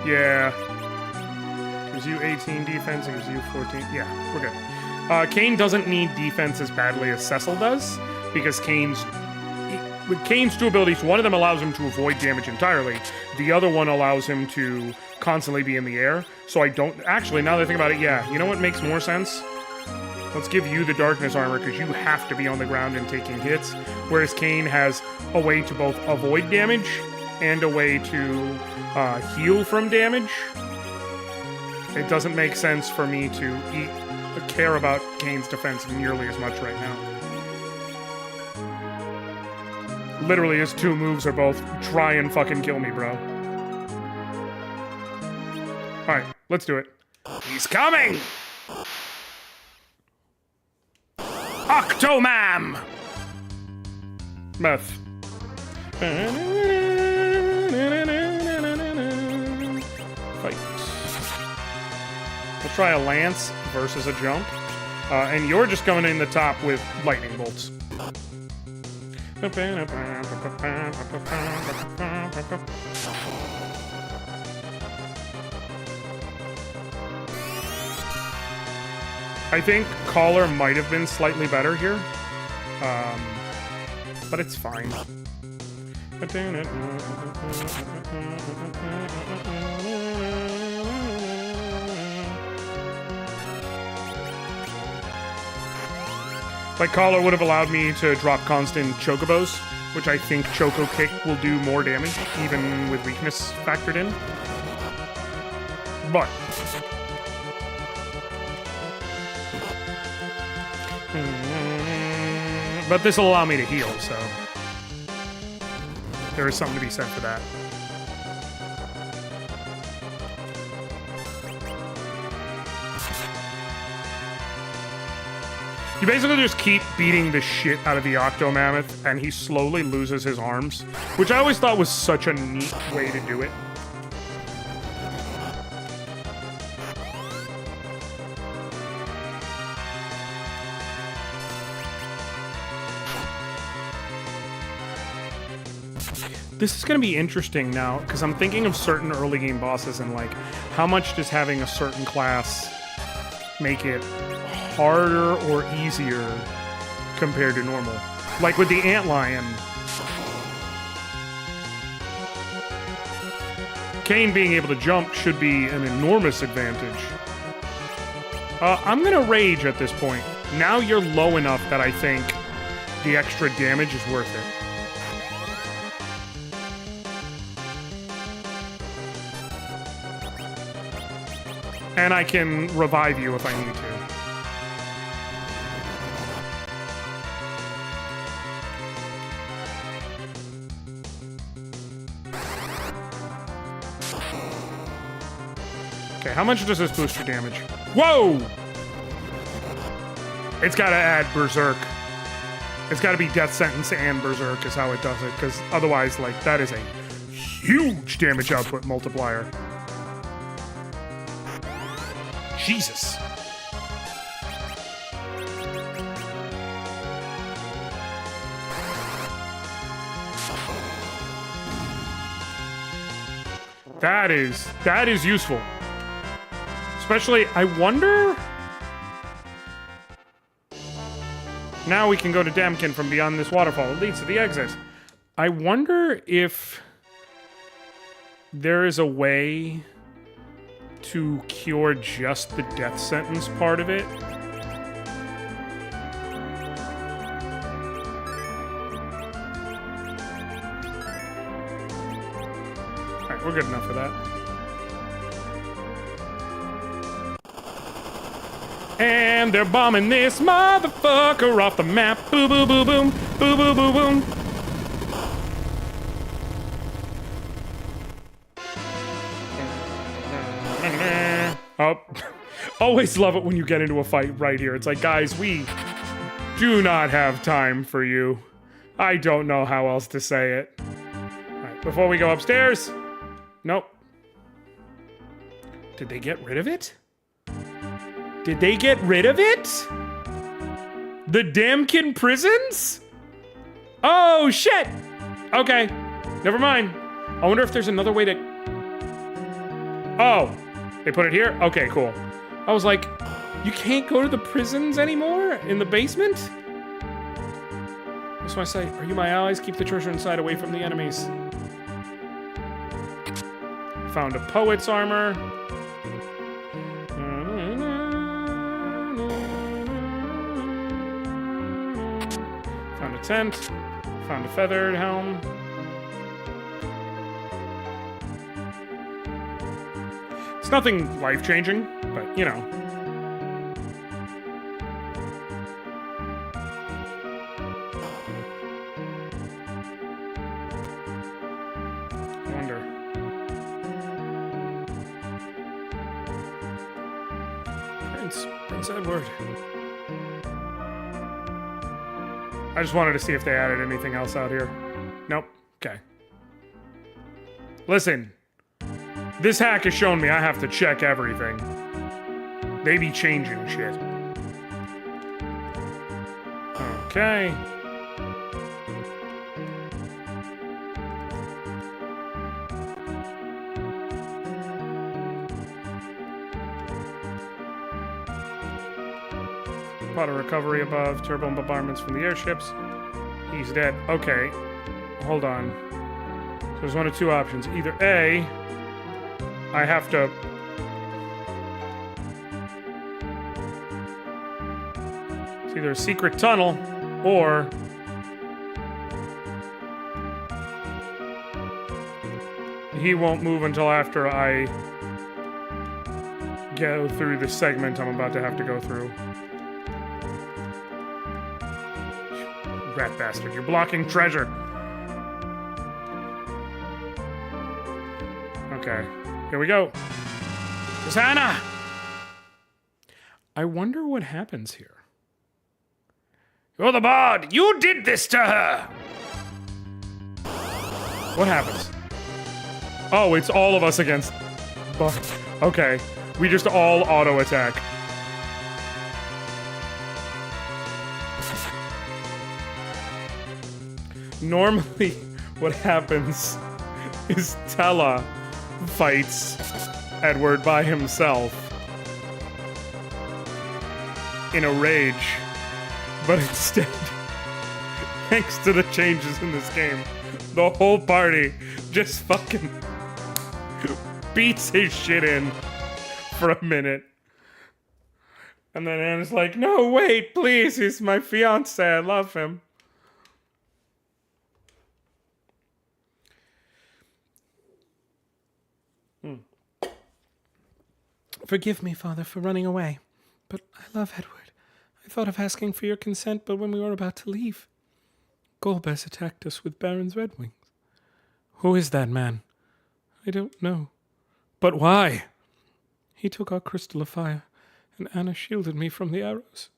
Yeah. Gives you 18 defense, it gives you 14. Yeah, we're good. Kane doesn't need defense as badly as Cecil does, because with Kane's two abilities, one of them allows him to avoid damage entirely. The other one allows him to constantly be in the air. So I don't... Actually, now that I think about it, yeah. You know what makes more sense? Let's give you the darkness armor, because you have to be on the ground and taking hits, whereas Kane has a way to both avoid damage and a way to heal from damage. It doesn't make sense for me to care about Kane's defense nearly as much right now. Literally, his two moves are both try and fucking kill me, bro. Alright, let's do it. He's coming! Octomam! Meth. Fight. We'll try a lance versus a jump. And you're just going in the top with lightning bolts. I think Caller might have been slightly better here. But it's fine. Like, Caller would have allowed me to drop constant chocobos, which I think Choco Kick will do more damage, even with weakness factored in. But this will allow me to heal, so there is something to be said for that. You basically just keep beating the shit out of the Octomammoth, and he slowly loses his arms, which I always thought was such a neat way to do it. This is going to be interesting now, because I'm thinking of certain early game bosses and, like, how much does having a certain class make it harder or easier compared to normal? Like with the Antlion, Kane being able to jump should be an enormous advantage. I'm going to rage at this point. Now you're low enough that I think the extra damage is worth it. And I can revive you if I need to. Okay, how much does this boost your damage? Whoa! It's gotta add Berserk. It's gotta be Death Sentence and Berserk is how it does it, because otherwise, like, that is a huge damage output multiplier. Jesus. That is useful. Especially, I wonder... Now we can go to Damkin from beyond this waterfall. It leads to the exit. I wonder if there is a way to cure just the death sentence part of it. Alright, we're good enough for that. And they're bombing this motherfucker off the map. Boo boo boo boom. Boo boo boo boom. Oh, always love it when you get into a fight right here. It's like, guys, we do not have time for you. I don't know how else to say it. All right, before we go upstairs. Nope. Did they get rid of it? Did they get rid of it? The Damkin prisons? Oh, shit! Okay, never mind. I wonder if there's another way to... Oh, they put it here? Okay, cool. I was like, you can't go to the prisons anymore? In the basement? That's why I say, are you my allies? Keep the treasure inside, away from the enemies. Found a poet's armor. Found a tent. Found a feathered helm. It's nothing life-changing, but, you know. I wonder. Prince Edward. I just wanted to see if they added anything else out here. Nope. Okay. Listen. This hack has shown me I have to check everything. They be changing shit. Okay. Pot of recovery above. Turbo bombardments from the airships. He's dead. Okay. Hold on. So there's one of two options. Either A... I have to... It's either a secret tunnel, or... He won't move until after I go through the segment I'm about to have to go through. Rat bastard, you're blocking treasure! Okay. Here we go. Susanna! I wonder what happens here. You're the bard! You did this to her! What happens? Oh, it's all of us against... Okay. We just all auto-attack. Normally, what happens is Tella fights Edward by himself in a rage, but instead, thanks to the changes in this game, the whole party just fucking beats his shit in for a minute. And then Anna's like, no, wait, please, he's my fiance, I love him. Forgive me, Father, for running away, but I love Edward. I thought of asking for your consent, but when we were about to leave, Golbez attacked us with Baron's Red Wings. Who is that man? I don't know. But why? He took our crystal of fire, and Anna shielded me from the arrows.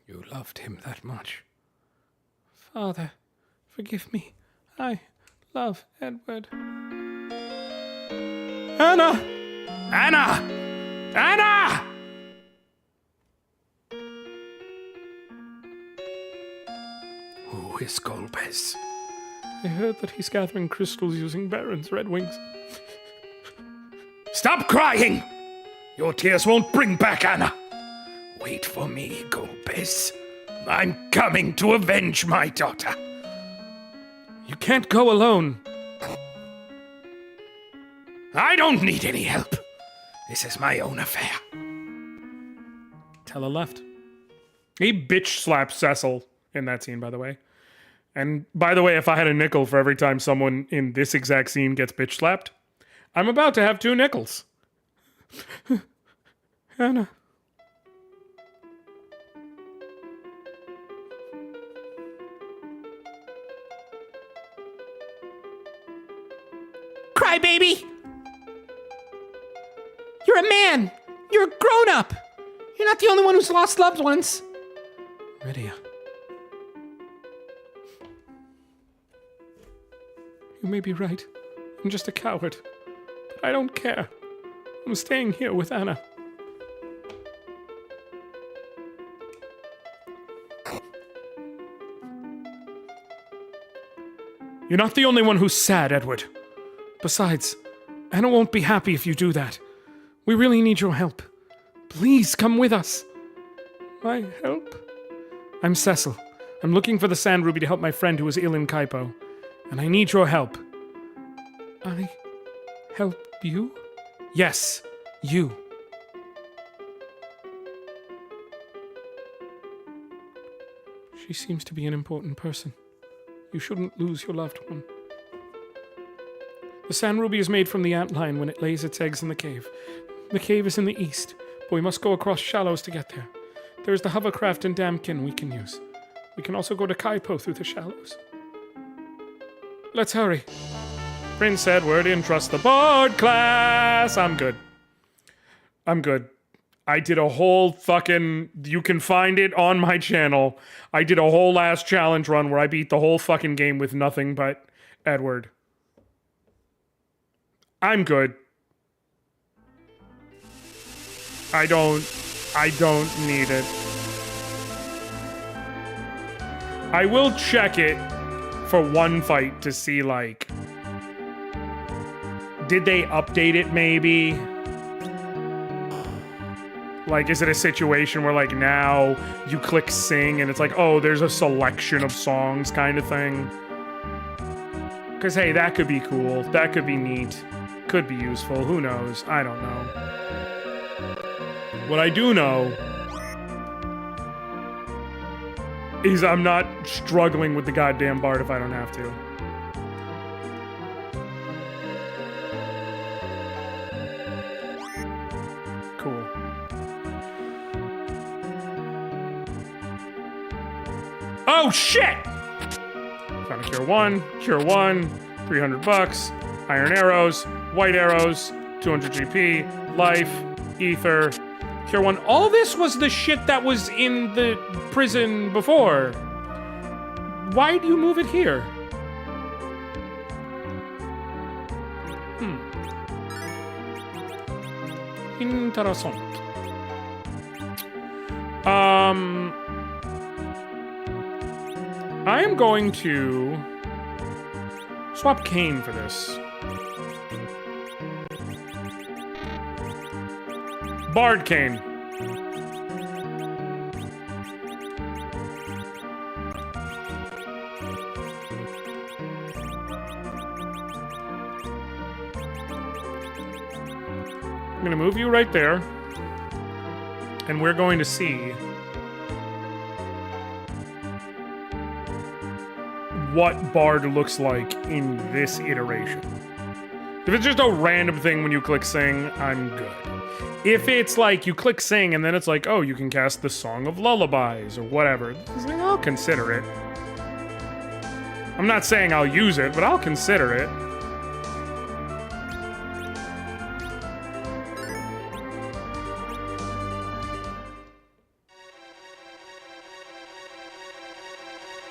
You loved him that much. Father, forgive me. I love Edward. Anna! Anna! Anna! Who is Golbez? I heard that he's gathering crystals using Baron's red wings. Stop crying! Your tears won't bring back Anna. Wait for me, Golbez. I'm coming to avenge my daughter. You can't go alone. I don't need any help. This is my own affair. Tella left. He bitch slapped Cecil in that scene, by the way. And by the way, if I had a nickel for every time someone in this exact scene gets bitch slapped, I'm about to have 2 nickels. Anna. Cry, baby! You're a man! You're a grown-up! You're not the only one who's lost loved ones! Lydia. You may be right. I'm just a coward. But I don't care. I'm staying here with Anna. You're not the only one who's sad, Edward. Besides, Anna won't be happy if you do that. We really need your help. Please come with us. My help? I'm Cecil. I'm looking for the Sand Ruby to help my friend who is ill in Kaipo. And I need your help. I help you? Yes, you. She seems to be an important person. You shouldn't lose your loved one. The Sand Ruby is made from the antlion when it lays its eggs in the cave. The cave is in the east, but we must go across shallows to get there. There is the hovercraft and damkin we can use. We can also go to Kaipo through the shallows. Let's hurry. Prince Edward, entrust the board class. I'm good. I did a whole fucking... You can find it on my channel. I did a whole last challenge run where I beat the whole fucking game with nothing but Edward. I'm good. I don't need it. I will check it for one fight to see, like... Did they update it, maybe? Like, is it a situation where, like, now you click sing and it's like, oh, there's a selection of songs kind of thing? Because, hey, that could be cool. That could be neat. Could be useful. Who knows? I don't know. What I do know is I'm not struggling with the goddamn bard if I don't have to. Cool. Oh, shit! Found a cure 1, 300 bucks, iron arrows, white arrows, 200 GP, life, ether, cure 1. All this was the shit that was in the prison before. Why do you move it here? Interessant. I am going to swap Kane for this. Bard Kane. I'm going to move you right there. And we're going to see what Bard looks like in this iteration. If it's just a random thing when you click sing, I'm good. If it's like you click sing and then it's like, oh, you can cast the Song of Lullabies or whatever, I'll consider it. I'm not saying I'll use it, but I'll consider it.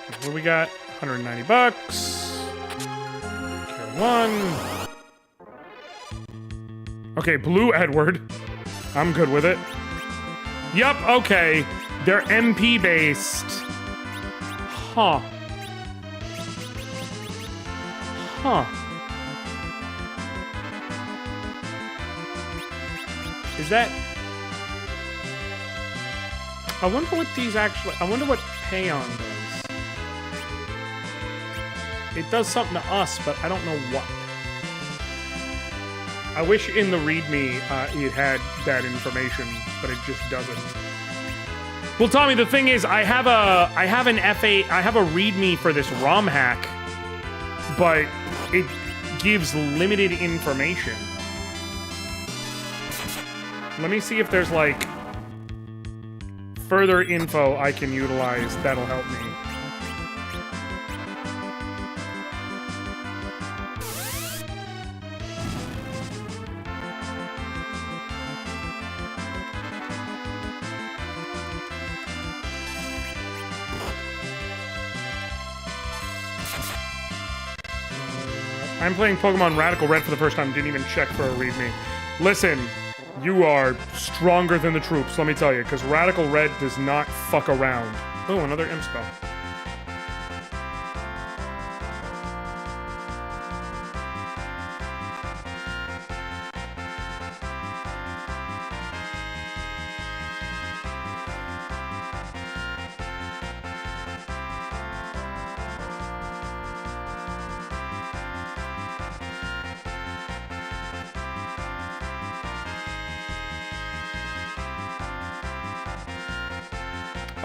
What do we got? 190 bucks. Kill one. Okay, Blue Edward. I'm good with it. Yup, okay. They're MP based. Huh. Huh. Is that... I wonder what these actually... I wonder what Payon does. It does something to us, but I don't know what. I wish in the README it had that information, but it just doesn't. Well, Tommy, the thing is, I have a README for this Romhack, but it gives limited information. Let me see if there's, like, further info I can utilize that'll help me. I'm playing Pokemon Radical Red for the first time, didn't even check for a README. Listen, you are stronger than the troops, let me tell you, because Radical Red does not fuck around. Oh, another imp spell.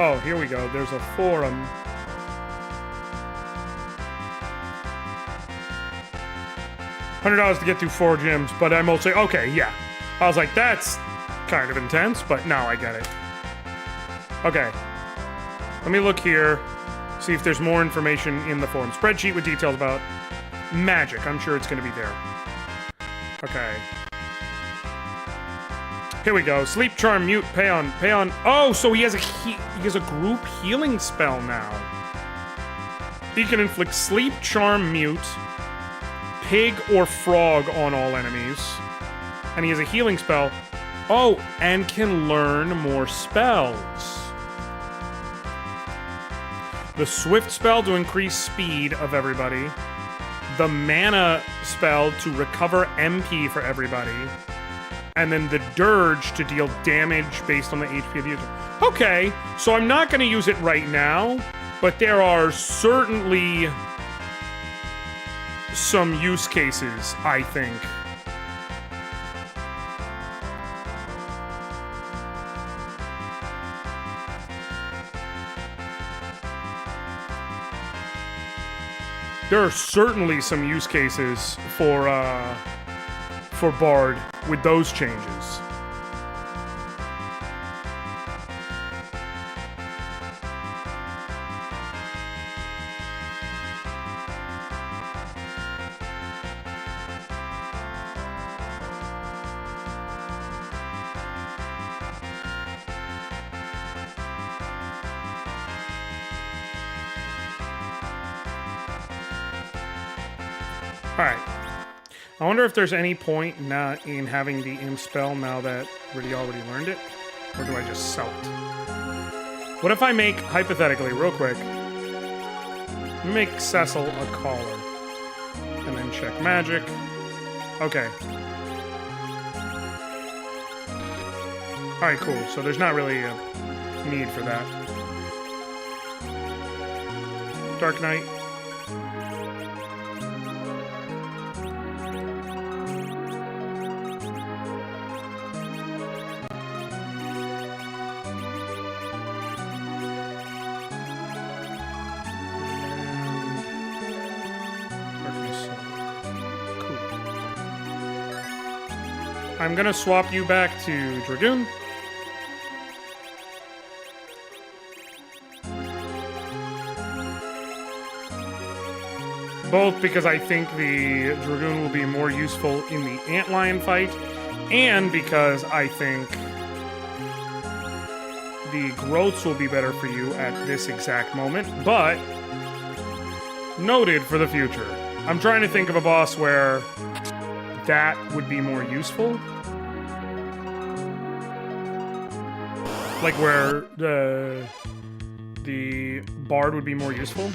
Oh, here we go. There's a forum. $100 to get through 4 gyms, but I'm mostly... Okay, yeah. I was like, that's kind of intense, but now I get it. Okay. Let me look here, see if there's more information in the forum. Spreadsheet with details about magic. I'm sure it's going to be there. Okay. Here we go. Sleep, Charm, Mute, Payon. Payon. Oh, so he has a group healing spell now. He can inflict Sleep, Charm, Mute, Pig, or Frog on all enemies. And he has a healing spell. Oh, and can learn more spells. The Swift spell to increase speed of everybody. The Mana spell to recover MP for everybody. And then the Dirge to deal damage based on the HP of the user. Okay, so I'm not going to use it right now, but there are certainly some use cases, I think. There are certainly some use cases for Bard with those changes. Alright. I wonder if there's any point not in having the imp spell now that Riddy already learned it? Or do I just sell it? What if I make, hypothetically, real quick, make Cecil a caller. And then check magic. Okay. Alright, cool. So there's not really a need for that. Dark Knight. I'm gonna swap you back to Dragoon. Both because I think the Dragoon will be more useful in the Antlion fight, and because I think the growths will be better for you at this exact moment, but noted for the future. I'm trying to think of a boss where that would be more useful. Like where the bard would be more useful.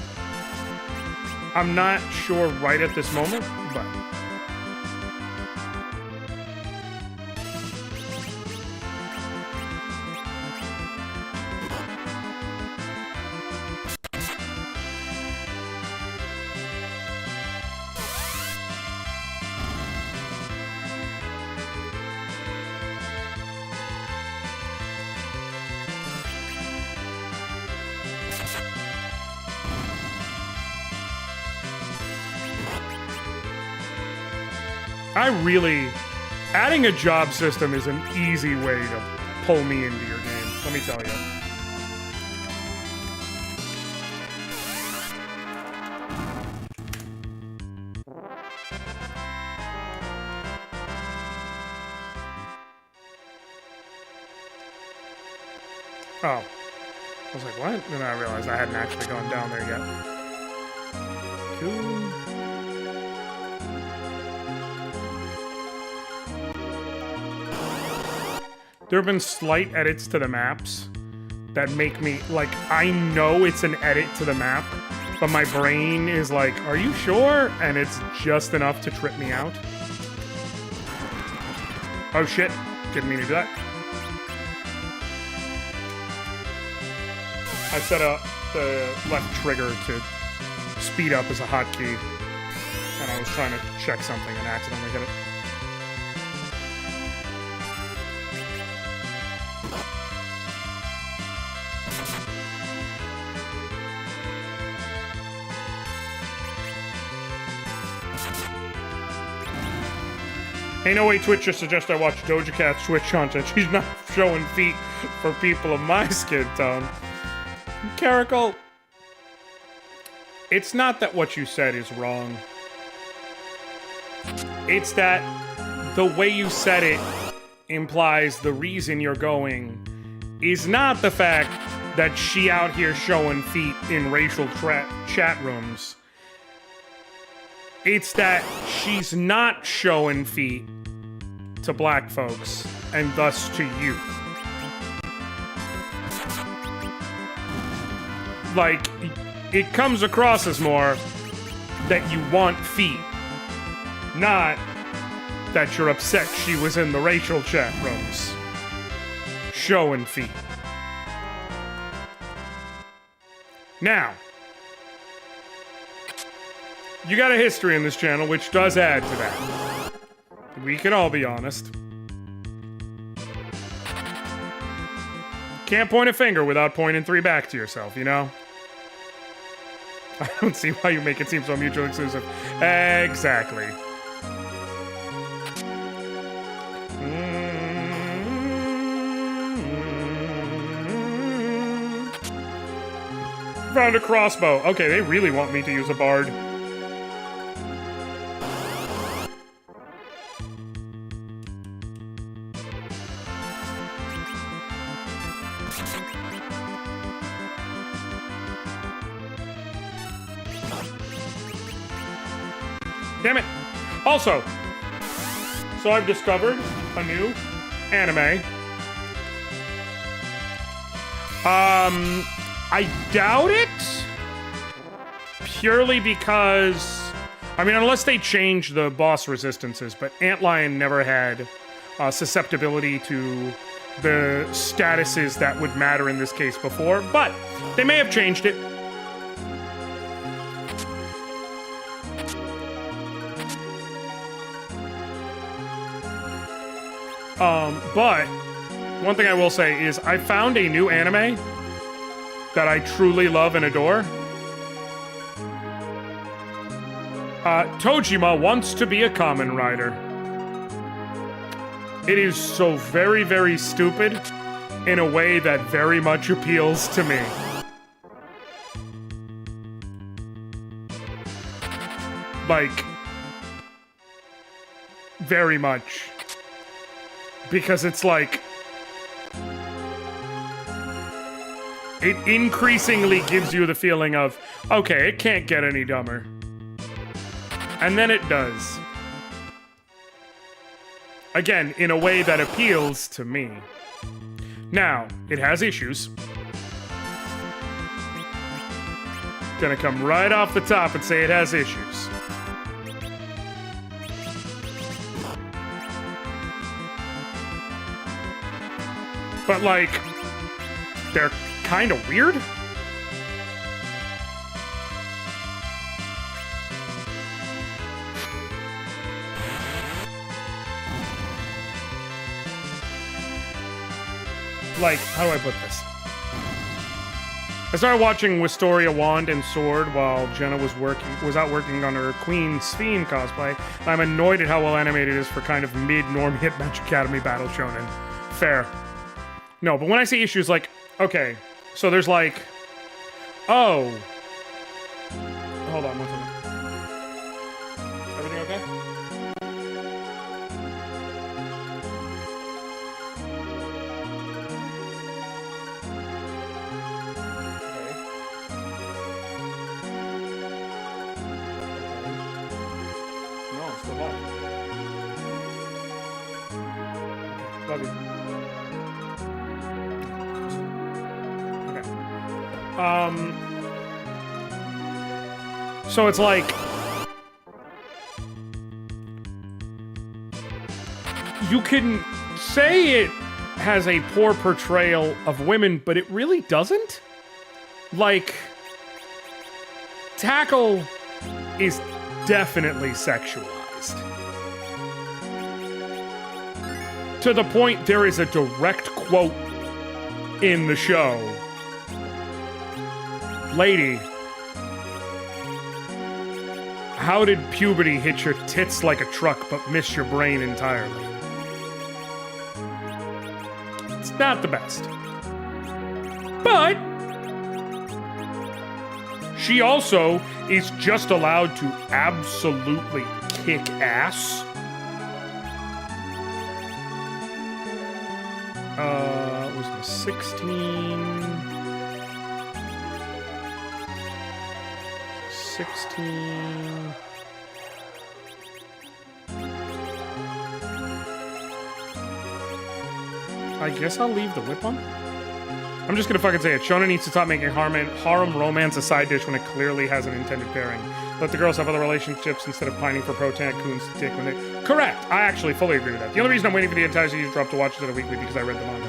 I'm not sure right at this moment, but... Adding a job system is an easy way to pull me into your game, let me tell you. Oh. I was like, what? And then I realized I hadn't actually gone down there yet. Cool. There have been slight edits to the maps that make me, like, I know it's an edit to the map, but my brain is like, are you sure? And it's just enough to trip me out. Oh shit, didn't mean to do that. I set up the left trigger to speed up as a hotkey, and I was trying to check something and accidentally hit it. Ain't no way Twitch just suggests I watch Doja Cat's Twitch content. She's not showing feet for people of my skin tone. Caracal, it's not that what you said is wrong. It's that the way you said it implies the reason you're going is not the fact that she out here showing feet in racial chat rooms. It's that she's not showing feet to black folks, and thus to you. Like, it comes across as more that you want feet, not that you're upset she was in the racial chat rooms showing feet. Now, you got a history in this channel, which does add to that. We can all be honest. Can't point a finger without pointing 3 back to yourself, you know? I don't see why you make it seem so mutually exclusive. Exactly. Found a crossbow. Okay, they really want me to use a bard. Damn it. Also, so I've discovered a new anime. I doubt it. Purely because, I mean, unless they change the boss resistances, but Antlion never had susceptibility to the statuses that would matter in this case before, but they may have changed it. But one thing I will say is I found a new anime that I truly love and adore. Tojima wants to be a Kamen Rider. It is so very, very stupid in a way that very much appeals to me. Like, very much. Because it's like, it increasingly gives you the feeling of, okay, it can't get any dumber. And then it does. Again, in a way that appeals to me. Now, it has issues. Gonna come right off the top and say it has issues. But, like, they're kind of weird. Like, how do I put this? I started watching Wisteria Wand and Sword while Jenna was out working on her Queen Sphene cosplay. I'm annoyed at how well animated it is for kind of mid-norm Hit Match Academy battle shonen. Fair. No, but when I say issues, like, okay, so there's like, oh. Hold on one second. Everything okay? Love you. Okay. So it's like... You can say it has a poor portrayal of women, but it really doesn't. Like... Tackle is definitely sexualized. To the point there is a direct quote in the show. Lady, how did puberty hit your tits like a truck but miss your brain entirely? It's not the best. But she also is just allowed to absolutely kick ass. It was the 16. I guess I'll leave the whip on. I'm just gonna fucking say it. Shonen needs to stop making harem romance a side dish when it clearly has an intended pairing. Let the girls have other relationships instead of pining for pro-tycoons to dick when they... Correct! I actually fully agree with that. The only reason I'm waiting for the entire season to drop to watch it on a weekly because I read the manga.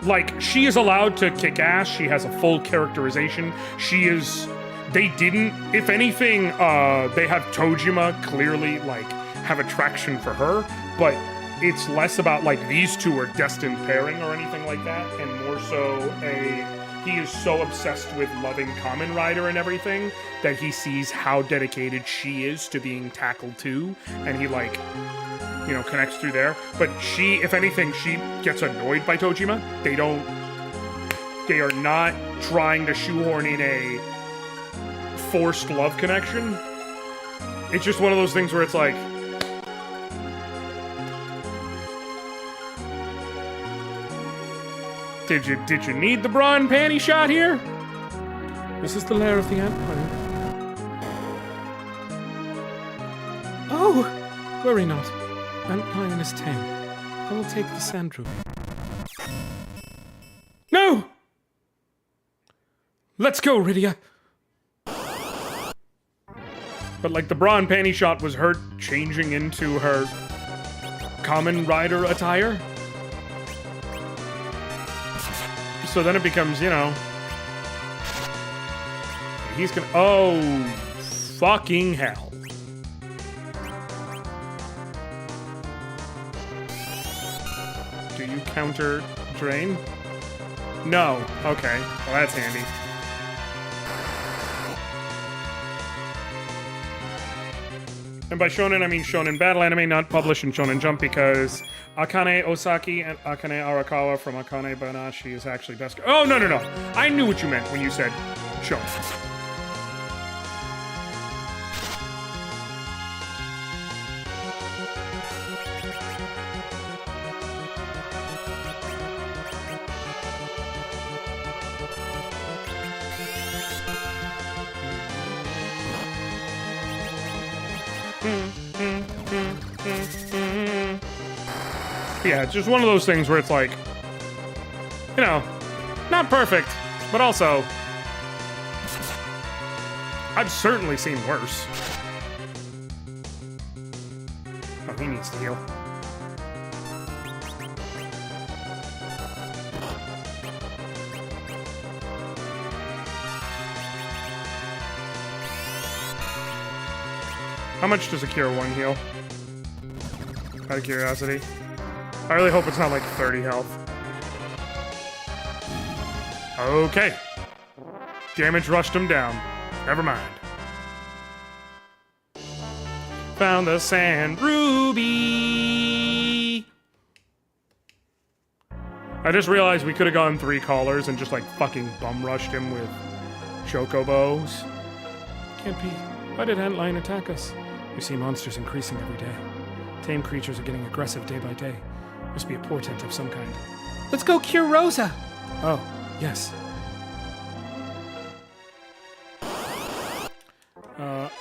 Like, she is allowed to kick ass. She has a full characterization. She is... They didn't... If anything, they have Tojima clearly, like, have attraction for her, but it's less about, like, these two are destined pairing or anything like that, and more so he is so obsessed with loving Kamen Rider and everything that he sees how dedicated she is to being tackled too, and he, like, you know, connects through there. But she, if anything, she gets annoyed by Tojima. They are not trying to shoehorn in a forced love connection. It's just one of those things where it's like, Did you need the bra and panty shot here? This is the lair of the ant, honey. Oh, worry not. Ant Lion is tame. I will take the sand ruby. No! Let's go, Rydia. But like the bra and panty shot was her changing into her Kamen Rider attire. So then it becomes, you know, he's gonna, oh, fucking hell. Do you counter drain? No. Okay. Well, that's handy. And by shonen, I mean shonen battle anime, not published in Shonen Jump, because Akane Osaki and Akane Arakawa from Akane Banashi is actually best. Oh, no. I knew what you meant when you said shonen. Yeah, it's just one of those things where it's like, you know, not perfect, but also, I've certainly seen worse. Oh, he needs to heal. How much does a Cure 1 heal? Out of curiosity. I really hope it's not like 30 health. Okay. Damage rushed him down. Never mind. Found the sand ruby. I just realized we could have gone 3 callers and just like fucking bum rushed him with chocobos. Can't be. Why did Antlion attack us? We see monsters increasing every day. Tame creatures are getting aggressive day by day. Must be a portent of some kind. Let's go cure Rosa. Oh, yes.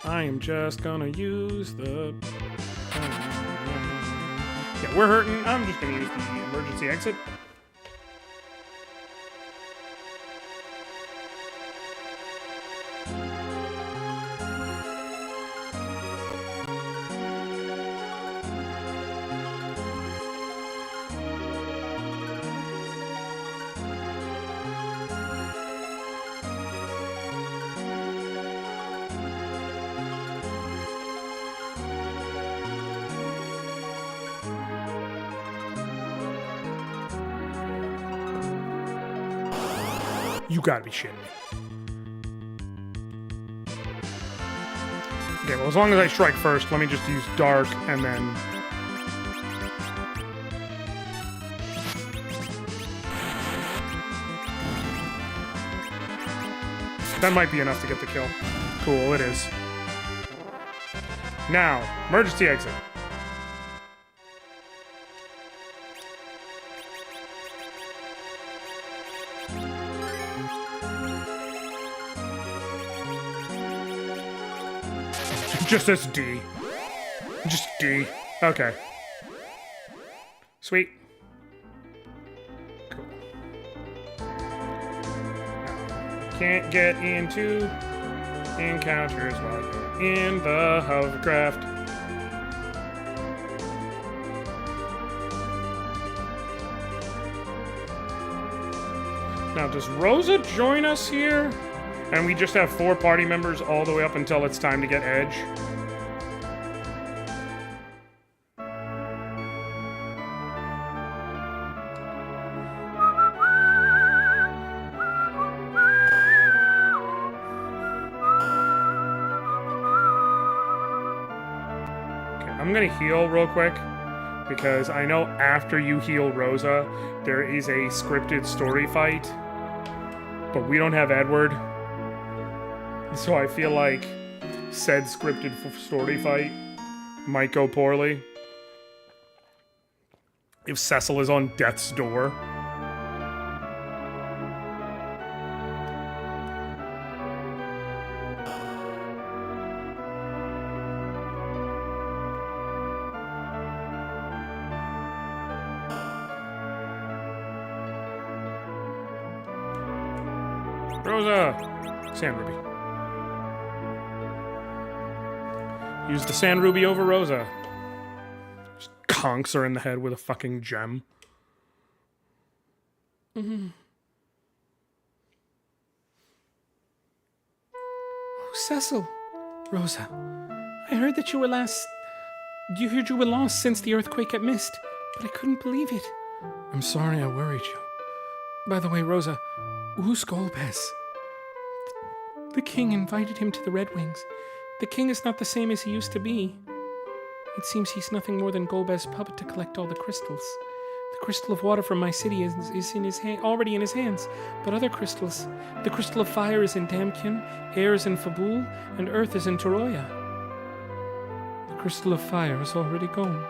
I am just gonna use the... Yeah, we're hurting. I'm just gonna use the emergency exit. You gotta be shitting me. Okay, well, as long as I strike first, let me just use Dark and then... That might be enough to get the kill. Cool, it is. Now, emergency exit. Just as D. Just D. Okay. Sweet. Cool. Can't get into encounters while you're in the hovercraft. Now, does Rosa join us here? And we just have 4 party members all the way up until it's time to get Edge. Okay, I'm gonna heal real quick because I know after you heal Rosa, there is a scripted story fight, but we don't have Edward. So I feel like said scripted story fight might go poorly if Cecil is on death's door. Rosa! Sand Ruby. Use the Sand Ruby over Rosa. Just conks her in the head with a fucking gem. Oh, Cecil. Rosa. I heard that you were lost since the earthquake at Mist, but I couldn't believe it. I'm sorry I worried you. By the way, Rosa, who's Golbez? The king invited him to the Red Wings. The king is not the same as he used to be. It seems he's nothing more than Golbez's puppet to collect all the crystals. The crystal of water from my city is in his already in his hands, but other crystals. The crystal of fire is in Damkin, air is in Fabul, and earth is in Toroya. The crystal of fire is already gone.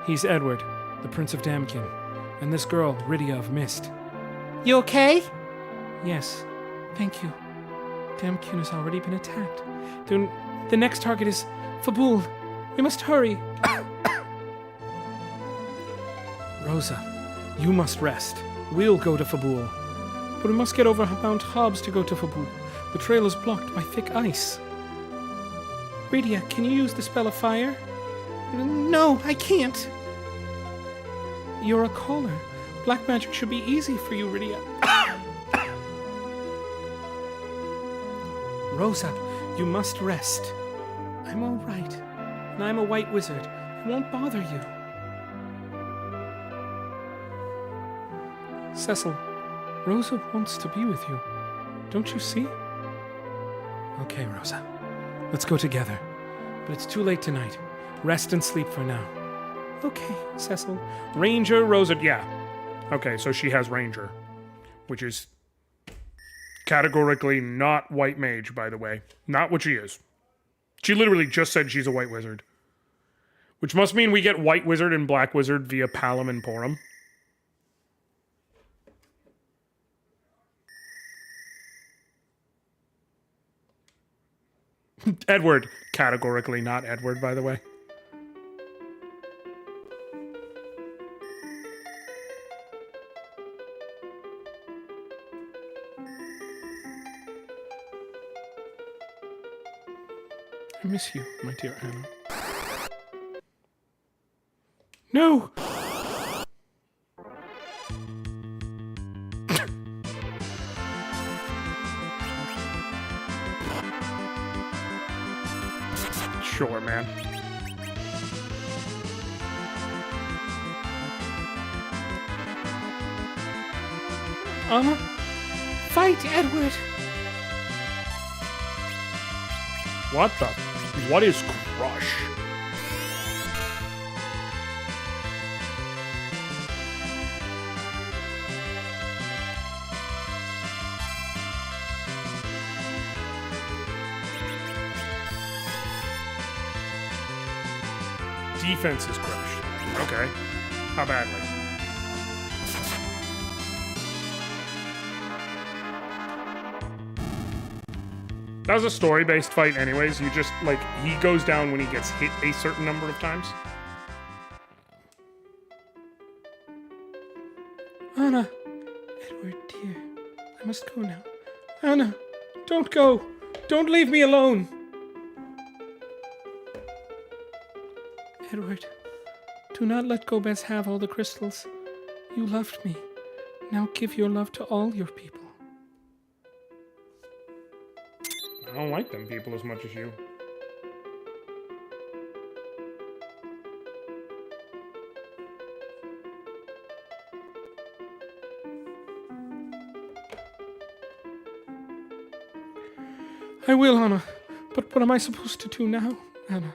He's Edward, the Prince of Damkin, and this girl, Rydia of Mist. You okay? Yes. Thank you. Damkin has already been attacked. The next target is Fabul. We must hurry. Rosa, you must rest. We'll go to Fabul. But we must get over Mount Hobbs to go to Fabul. The trail is blocked by thick ice. Rydia, can you use the spell of fire? No, I can't. You're a caller. Black magic should be easy for you, Rydia. Rosa, you must rest. I'm all right, and I'm a white wizard. I won't bother you. Cecil, Rosa wants to be with you. Don't you see? Okay, Rosa. Let's go together. But it's too late tonight. Rest and sleep for now. Okay, Cecil. Ranger, Rosa, yeah. Okay, so she has Ranger, which is categorically not white mage, by the way. Not what she is. She literally just said she's a white wizard. Which must mean we get white wizard and black wizard via Palom and Porum. Edward. Categorically not Edward, by the way. I miss you, my dear Anna. No! Sure, man. Fight, Edward! What the? What is Crush? Defense is crushed. Okay. How badly? That was a story-based fight anyways. You just, like, he goes down when he gets hit a certain number of times. Anna! Edward, dear. I must go now. Anna! Don't go! Don't leave me alone! Edward, do not let Gomez have all the crystals. You loved me. Now give your love to all your people. I don't like them people as much as you. I will, Anna. But what am I supposed to do now, Anna?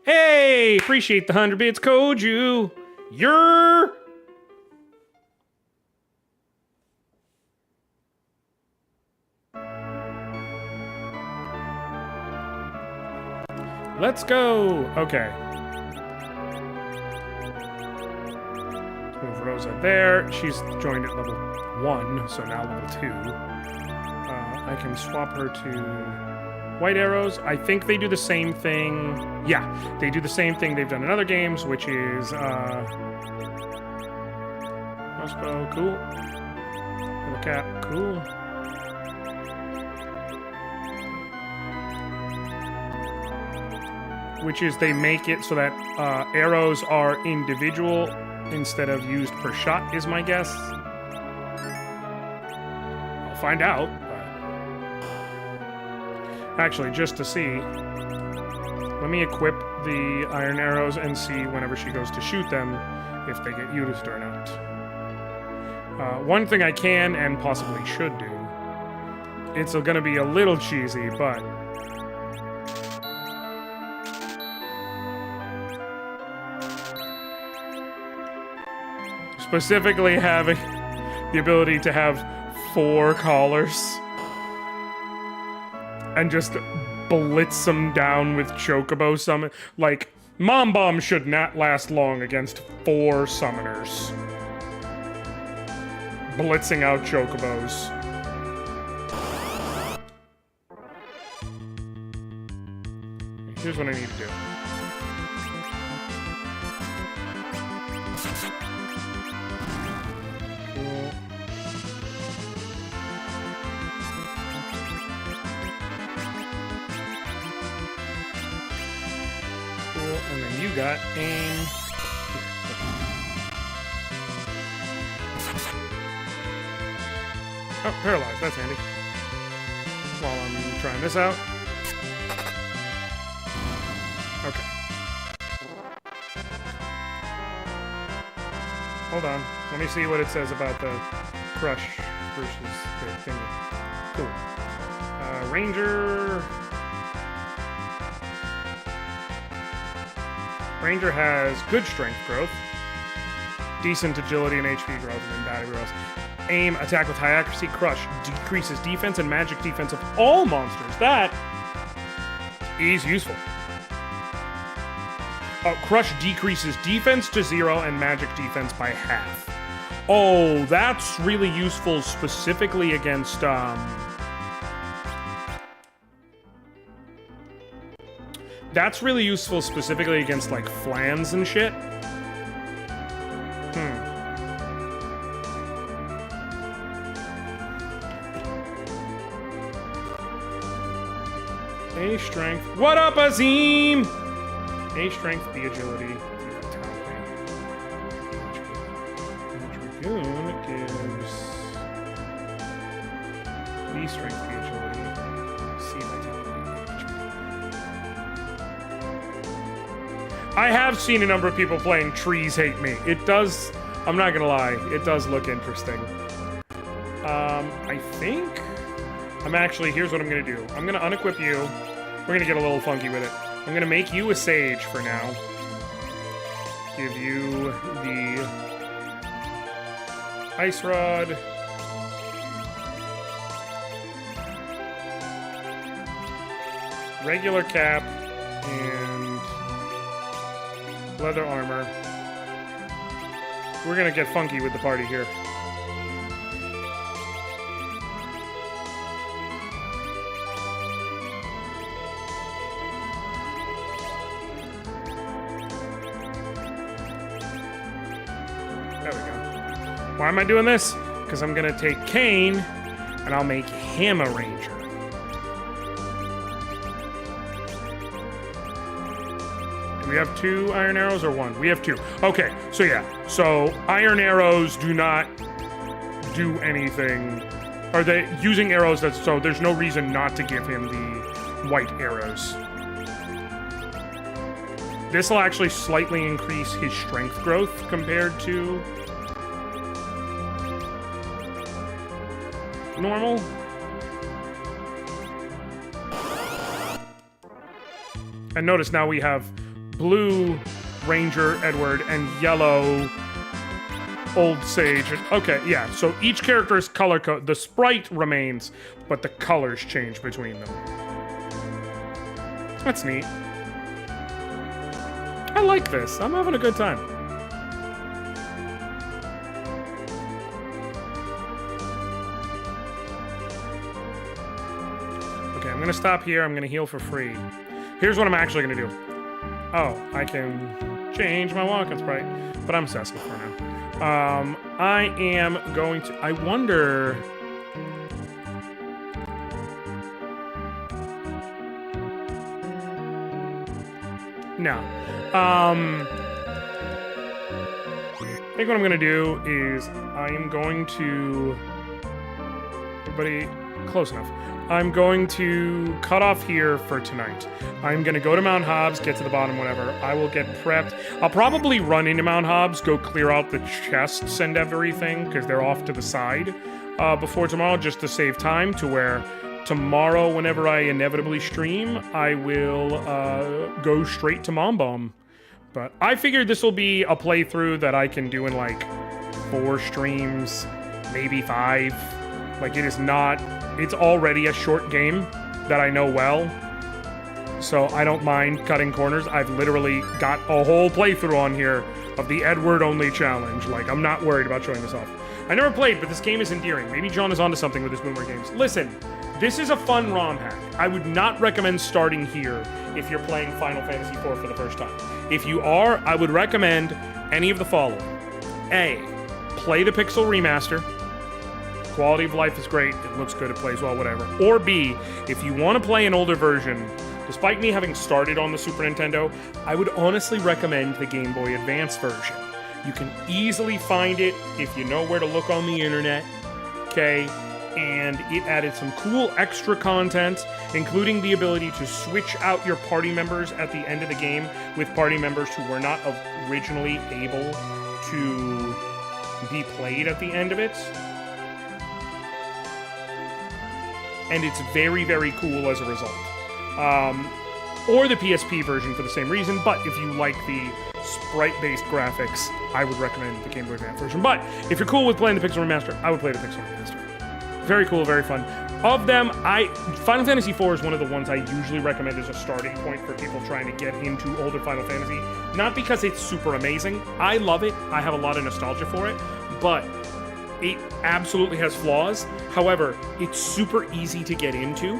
Hey! Appreciate the 100 bits, Koju! You're... Let's go! Okay. Let's move Rosa there. She's joined at level 1, so now level 2. I can swap her to white arrows. I think they do the same thing. Yeah, they do the same thing they've done in other games, which is crossbow, cool. The cap, cool. Which is they make it so that arrows are individual instead of used per shot, is my guess. I'll find out. Actually, just to see, let me equip the iron arrows and see whenever she goes to shoot them if they get used or not. One thing I can and possibly should do, it's going to be a little cheesy, but specifically having the ability to have 4 collars and just blitz them down with Chocobo summon. Like, Mom Bomb should not last long against 4 summoners. Blitzing out Chocobos. here's what I need to do. Cool. Cool, and then you got aim. Oh, paralyzed. That's handy. While I'm trying this out. Okay. Hold on. Let me see what it says about the crush versus the thingy. Cool. Ranger. Ranger has good strength growth, decent agility and HP growth, and then battery growth. Aim, attack with high accuracy. Crush decreases defense and magic defense of all monsters. That is useful. Crush decreases defense to 0 and magic defense by half. Oh, that's really useful specifically against that's really useful specifically against like flans and shit. A strength. What up, Azim? A strength, B agility, D vitality. Dragoon gives B strength, B agility, C vitality. I have seen a number of people playing Trees Hate Me. It does, I'm not gonna lie, it does look interesting. I think I'm actually, here's what I'm gonna do. I'm gonna unequip you. We're gonna get a little funky with it. I'm gonna make you a sage for now. Give you the ice rod. Regular cap and leather armor. We're gonna get funky with the party here. Why am I doing this? Because I'm going to take Kane, and I'll make him a ranger. Do we have 2 iron arrows or 1? We have 2. Okay, so yeah. So iron arrows do not do anything. Are they using arrows? So there's no reason not to give him the white arrows. This will actually slightly increase his strength growth compared to normal. And notice now we have blue Ranger Edward and yellow Old Sage. Okay, yeah, so each character's color code, the sprite remains, but the colors change between them. That's neat. I like this. I'm having a good time. I'm gonna stop here. I'm gonna heal for free. Here's what I'm actually gonna do. Oh, I can change my walking sprite, but I'm Cecil for now. I am going to. I wonder. No. I think what I'm gonna do is I am going to. Everybody, close enough. I'm going to cut off here for tonight. I'm going to go to Mount Hobbs, get to the bottom, whatever. I will get prepped. I'll probably run into Mount Hobbs, go clear out the chests and everything, because they're off to the side before tomorrow, just to save time, to where tomorrow, whenever I inevitably stream, I will go straight to Mom Bomb. But I figured this will be a playthrough that I can do in like 4 streams, maybe 5. Like, it is not... It's already a short game that I know well, so I don't mind cutting corners. I've literally got a whole playthrough on here of the Edward-only challenge. Like, I'm not worried about showing this off. I never played, but this game is endearing. Maybe John is onto something with his Boomer games. Listen, This is a fun ROM hack. I would not recommend starting here if you're playing Final Fantasy IV for the first time. If you are, I would recommend any of the following. A, play the Pixel Remaster. Quality of life is great. It looks good. It plays well, whatever. Or B, if you want to play an older version, despite me having started on the Super Nintendo, I would honestly recommend the Game Boy Advance version. You can easily find it if you know where to look on the internet, okay? And it added some cool extra content, including the ability to switch out your party members at the end of the game with party members who were not originally able to be played at the end of it. And it's very, very cool as a result. Or the PSP version for the same reason, but if you like the sprite-based graphics, I would recommend the Game Boy Advance version. But if you're cool with playing the Pixel Remaster, I would play the Pixel Remaster. Very cool, very fun. Of them, Final Fantasy IV is one of the ones I usually recommend as a starting point for people trying to get into older Final Fantasy. Not because it's super amazing. I love it. I have a lot of nostalgia for it, but it absolutely has flaws. However, it's super easy to get into.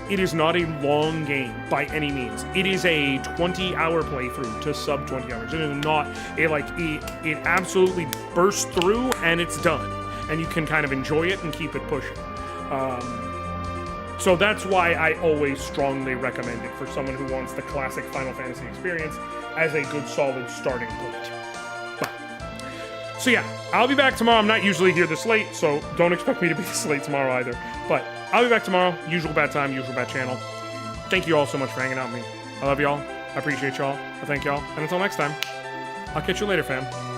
It is not a long game by any means. It is a 20-hour playthrough to sub 20 hours. It is not it absolutely bursts through and it's done. And you can kind of enjoy it and keep it pushing. So that's why I always strongly recommend it for someone who wants the classic Final Fantasy experience as a good solid starting point. So yeah, I'll be back tomorrow. I'm not usually here this late, so don't expect me to be this late tomorrow either. But I'll be back tomorrow. Usual bad time, usual bad channel. Thank you all so much for hanging out with me. I love y'all. I appreciate y'all. I thank y'all. And until next time, I'll catch you later, fam.